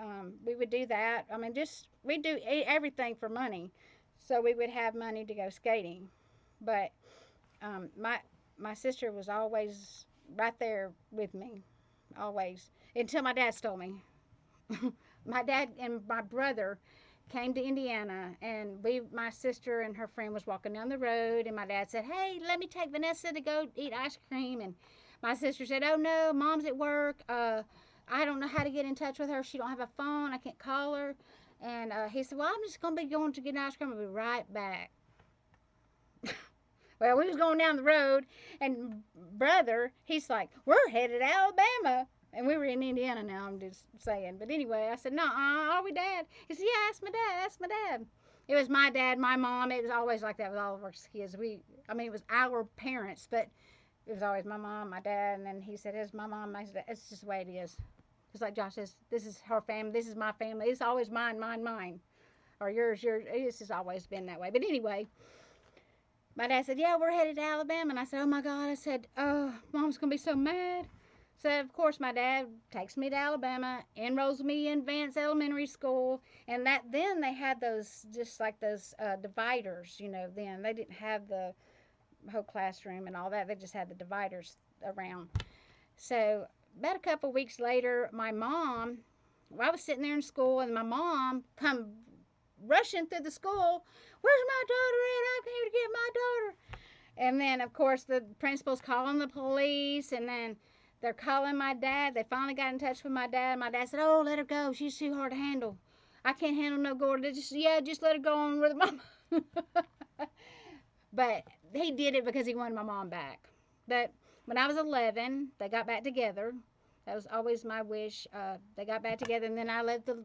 we would do that. I mean, just we do everything for money, so we would have money to go skating. But my sister was always right there with me, always until my dad stole me. My dad and my brother came to Indiana, and my sister and her friend was walking down the road, and my dad said, "Hey, let me take Vanessa to go eat ice cream." And my sister said, "Oh no, mom's at work. I don't know how to get in touch with her. She don't have a phone. I can't call her." And he said, "Well, I'm just gonna be going to get ice cream. I'll be right back." Well, we was going down the road, and brother, he's like, "We're headed to Alabama." And we were in Indiana now, I'm just saying. But anyway, I said, "No, are we, Dad?" He said, "Yeah, ask my dad, ask my dad." It was my dad, my mom. It was always like that with all of our kids. I mean, it was our parents, but it was always my mom, my dad. And then he said, "It's my mom." I said, "It's just the way it is." Just like Josh says, "This is her family. This is my family. It's always mine, mine, mine." Or yours, yours. It's just always been that way. But anyway, my dad said, "Yeah, we're headed to Alabama." And I said, "Oh my God." I said, "Oh, Mom's going to be so mad." So, of course, my dad takes me to Alabama, enrolls me in Vance Elementary School. And then they had those, just like those dividers, you know, then. They didn't have the whole classroom and all that. They just had the dividers around. So, about a couple weeks later, my mom, well, I was sitting there in school, and my mom come rushing through the school. "Where's my daughter at? I'm here to get my daughter." And then, of course, the principal's calling the police, and then they're calling my dad. They finally got in touch with my dad. My dad said, "Oh, let her go. She's too hard to handle. I can't handle no Gordon. Just let her go on with mama." But he did it because he wanted my mom back. But when I was 11, they got back together. That was always my wish. They got back together, and then I led the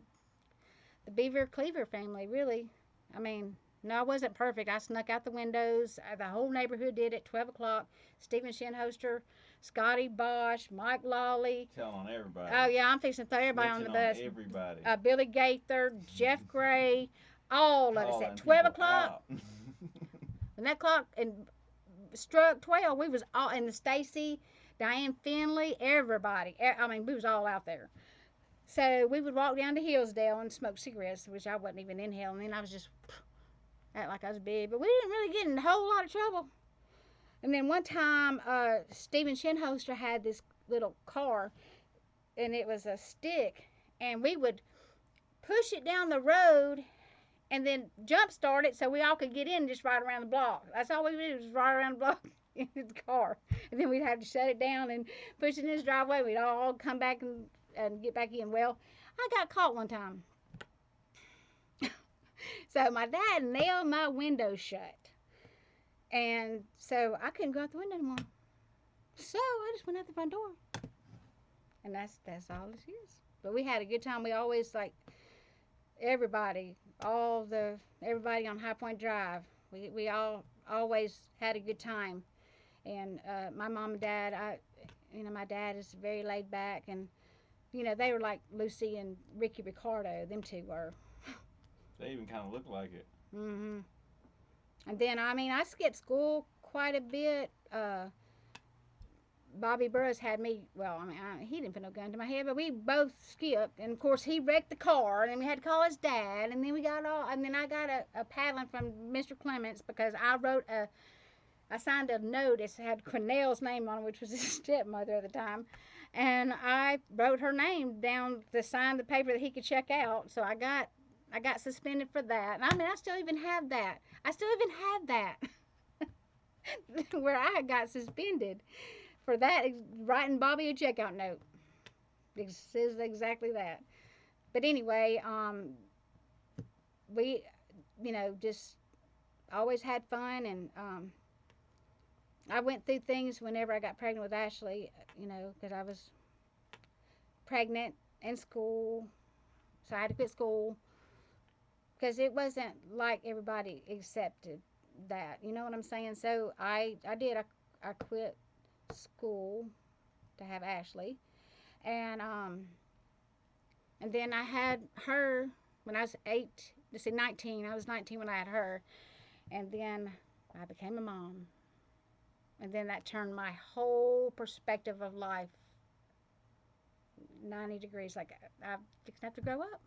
Beaver Cleaver family, really. I mean, no, I wasn't perfect. I snuck out the windows. The whole neighborhood did at 12 o'clock. Stephen Shinhoster, Scotty Bosch, Mike Lawley. Telling on everybody. Oh, yeah, I'm fixing to throw everybody on the bus. Everybody. Billy Gaither, Jeff Gray, all of us at 12 o'clock. When that clock struck 12, we was all, and Stacy, Diane Finley, everybody. I mean, we was all out there. So we would walk down to Hillsdale and smoke cigarettes, which I wasn't even inhaling. And I was just act like I was big, but we didn't really get in a whole lot of trouble. And then one time, Stephen Shinhoster had this little car, and it was a stick, and we would push it down the road and then jump start it so we all could get in and just ride around the block. That's all we did was ride around the block in the car. And then we'd have to shut it down and push it in his driveway. We'd all come back and get back in. Well, I got caught one time. So my dad nailed my window shut. And so I couldn't go out the window anymore. So I just went out the front door. And that's all it is. But we had a good time. We always like everybody, everybody on High Point Drive. We all always had a good time. And my mom and dad, my dad is very laid back, and they were like Lucy and Ricky Ricardo. Them two were. They even kind of look like it. Mhm. And then I skipped school quite a bit. Bobby Burris had me. Well, he didn't put no gun to my head, but we both skipped. And of course, he wrecked the car, and then we had to call his dad. And then I got a paddling from Mr. Clements because I signed a note. It had Cornell's name on it, which was his stepmother at the time. And I wrote her name down to sign the paper that he could check out. So I got suspended for that. And I still even have that. Where I got suspended for that, writing Bobby a checkout note. It says exactly that. But anyway, we, just always had fun, and I went through things whenever I got pregnant with Ashley, because I was pregnant in school, so I had to quit school because it wasn't like everybody accepted that. You know what I'm saying? So I did. I quit school to have Ashley, and then I had her when I was 19. I was 19 when I had her, and then I became a mom, and then that turned my whole perspective of life 90 degrees. Like I fixed to have to grow up,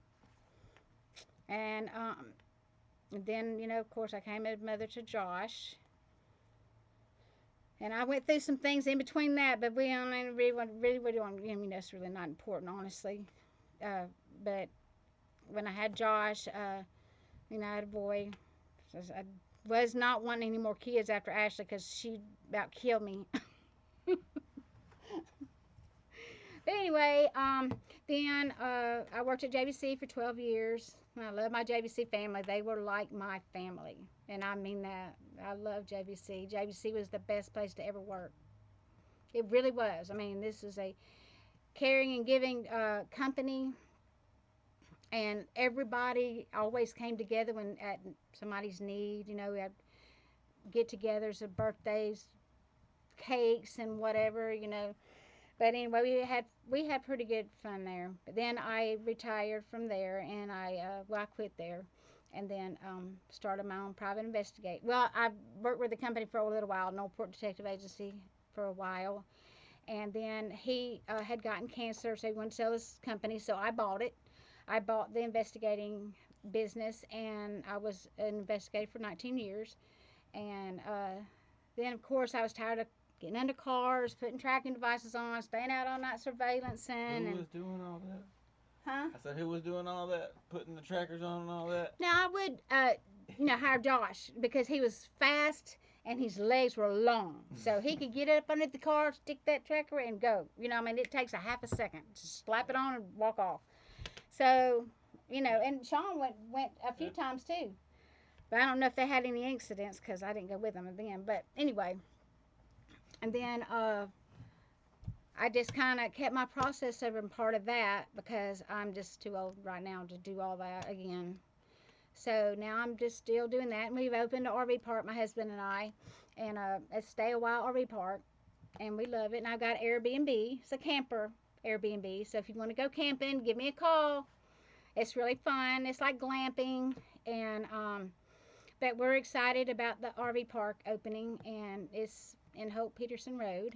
and then of course I came as mother to Josh, and I went through some things in between that, but we don't really want. I mean, that's really not important, honestly. But when I had Josh, I had a boy. So I was not wanting any more kids after Ashley because she about killed me. But anyway, then I worked at JVC for 12 years. I love my JVC family. They were like my family. And I mean that. I love JVC. JVC was the best place to ever work. It really was. I mean, this is a caring and giving company. And everybody always came together when at somebody's need. We had get-togethers of birthdays, cakes, and whatever. But anyway, we had pretty good fun there. But then I retired from there, and I quit there, and then started my own private investigate. Well, I worked with the company for a little while, Northport Detective Agency, for a while, and then he had gotten cancer, so he wanted to sell his company, so I bought it. I bought the investigating business, and I was an investigator for 19 years, and then of course I was tired of getting under cars, putting tracking devices on, staying out all night surveillancing. Who was doing all that? Huh? I said, who was doing all that? Putting the trackers on and all that? Now I would, hire Josh because he was fast and his legs were long, so he could get up under the car, stick that tracker, and go. I mean, it takes a half a second to slap it on and walk off. So, and Sean went a few times too, but I don't know if they had any incidents because I didn't go with them then. But anyway, and then I just kind of kept my process over and part of that because I'm just too old right now to do all that again. So now I'm just still doing that. And we've opened an RV park, my husband and I, and it's Stay a While RV Park, and we love it. And I've got Airbnb. It's a camper Airbnb. So if you want to go camping, give me a call. It's really fun. It's like glamping, and but we're excited about the RV park opening, and it's in Hope Peterson Road,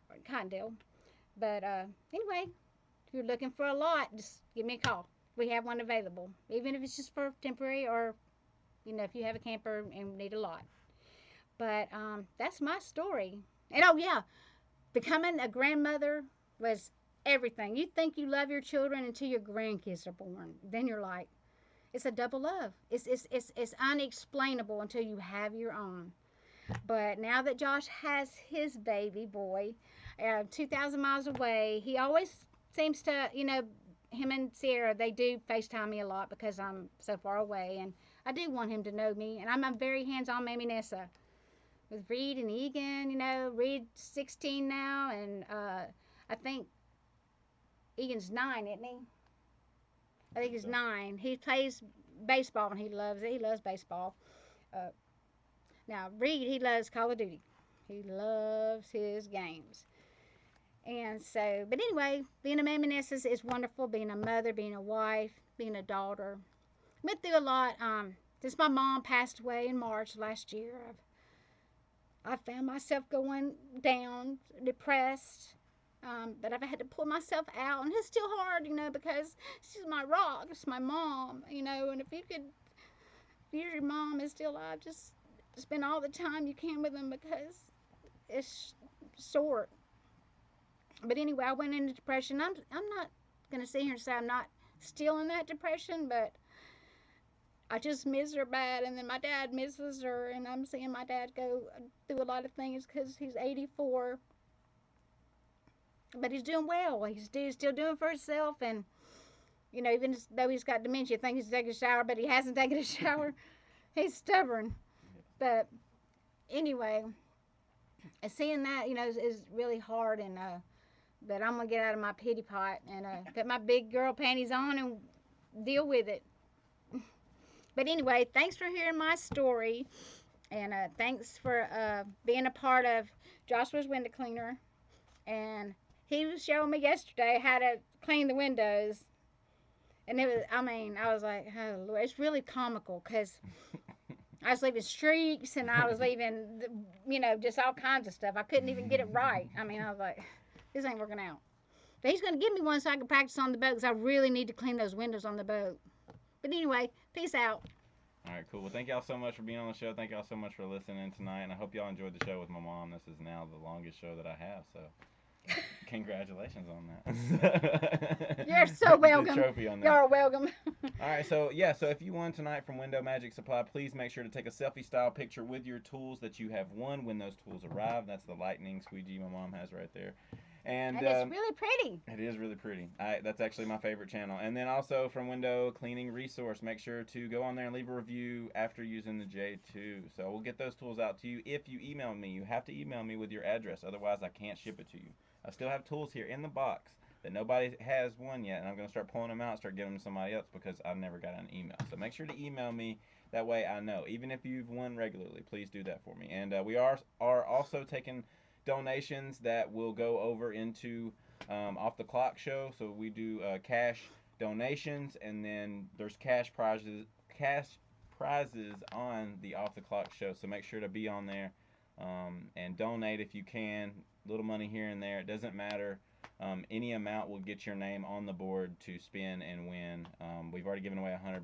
or in Condell. But anyway, if you're looking for a lot, just give me a call. We have one available, even if it's just for temporary, or if you have a camper and need a lot. But that's my story. And oh yeah, becoming a grandmother was everything. You think you love your children until your grandkids are born. Then you're like, it's a double love. It's unexplainable until you have your own. But now that Josh has his baby boy, 2,000 miles away, he always seems to, him and Sierra, they do FaceTime me a lot because I'm so far away. And I do want him to know me. And I'm a very hands-on Mammy Nessa with Reed and Egan. Reed's 16 now, and I think Egan's 9, isn't he? I think he's 9. He plays baseball and he loves it. He loves baseball. Uh, Now, Reed, he loves Call of Duty. He loves his games. And so, but anyway, being a Mammy Nessa is wonderful. Being a mother, being a wife, being a daughter. Went through a lot. Since my mom passed away in March last year, I found myself going down, depressed. But I've had to pull myself out, and it's still hard, because she's my rock. It's my mom, and if you could, if your mom is still alive, just spend all the time you can with them because it's short. But anyway, I went into depression. I'm not gonna sit here and say I'm not still in that depression, but I just miss her bad, and then my dad misses her, and I'm seeing my dad go through a lot of things because he's 84, but he's doing well. He's still doing for himself, and even though he's got dementia, thinks he's taking a shower, but he hasn't taken a shower. He's stubborn. But anyway, seeing that, is really hard, and but I'm gonna get out of my pity pot and put my big girl panties on and deal with it. But anyway, thanks for hearing my story, and thanks for being a part of Joshua's window cleaner. And he was showing me yesterday how to clean the windows, and it was, I mean, I was like, oh Lord, it's really comical because I was leaving streaks and I was leaving, just all kinds of stuff. I couldn't even get it right. I mean, I was like, this ain't working out. But he's going to give me one so I can practice on the boat because I really need to clean those windows on the boat. But anyway, peace out. All right, cool. Well, thank y'all so much for being on the show. Thank y'all so much for listening tonight, and I hope y'all enjoyed the show with my mom. This is now the longest show that I have, so congratulations on that. You're so welcome. The trophy on that. You're welcome. All right, so yeah, so if you won tonight from Window Magic Supply, please make sure to take a selfie-style picture with your tools that you have won when those tools arrive. That's the lightning squeegee my mom has right there. And it's really pretty. It is really pretty. That's actually my favorite channel. And then also from Window Cleaning Resource, make sure to go on there and leave a review after using the J2. So we'll get those tools out to you if you email me. You have to email me with your address, otherwise I can't ship it to you. I still have tools here in the box that nobody has won yet, and I'm going to start pulling them out and start giving them to somebody else because I never got an email. So make sure to email me. That way I know. Even if you've won regularly, please do that for me. And we are also taking donations that will go over into Off the Clock show. So we do cash donations, and then there's cash prizes on the Off the Clock show. So make sure to be on there and donate if you can. Little money here and there, it doesn't matter. Any amount will get your name on the board to spin and win. We've already given away $100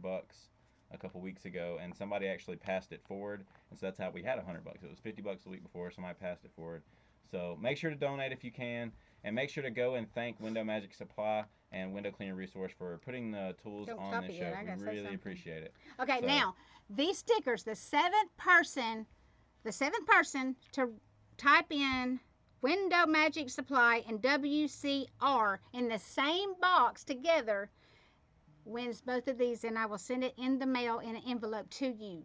a couple weeks ago, and somebody actually passed it forward, and so that's how we had $100. It was $50 the week before, somebody passed it forward. So make sure to donate if you can, and make sure to go and thank Window Magic Supply and Window Cleaner Resource for putting the tools on the show. We really appreciate it. Okay, so now these stickers, the seventh person to type in Window Magic Supply and WCR in the same box together wins both of these, and I will send it in the mail in an envelope to you.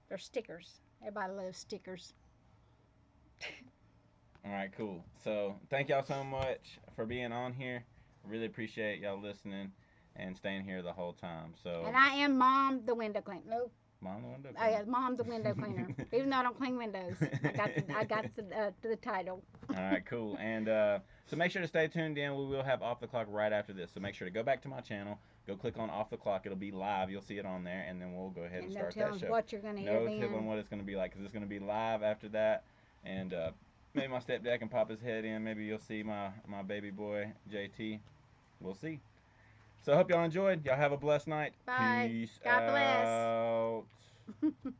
They're stickers. Everybody loves stickers. All right, cool. So thank y'all so much for being on here. Really appreciate y'all listening and staying here the whole time. So. And I am Mom the window cleaner. Nope. Mom the window cleaner. Mom the window cleaner. Even though I don't clean windows, I got the title. All right, cool. And so make sure to stay tuned in. We will have Off the Clock right after this. So make sure to go back to my channel. Go click on Off the Clock. It'll be live. You'll see it on there, and then we'll go ahead and start that show. What you're gonna hear. No telling what it's gonna be like, because it's gonna be live after that. And maybe my stepdad can pop his head in. Maybe you'll see my baby boy JT. We'll see. So I hope y'all enjoyed. Y'all have a blessed night. Bye. Peace God out. bless.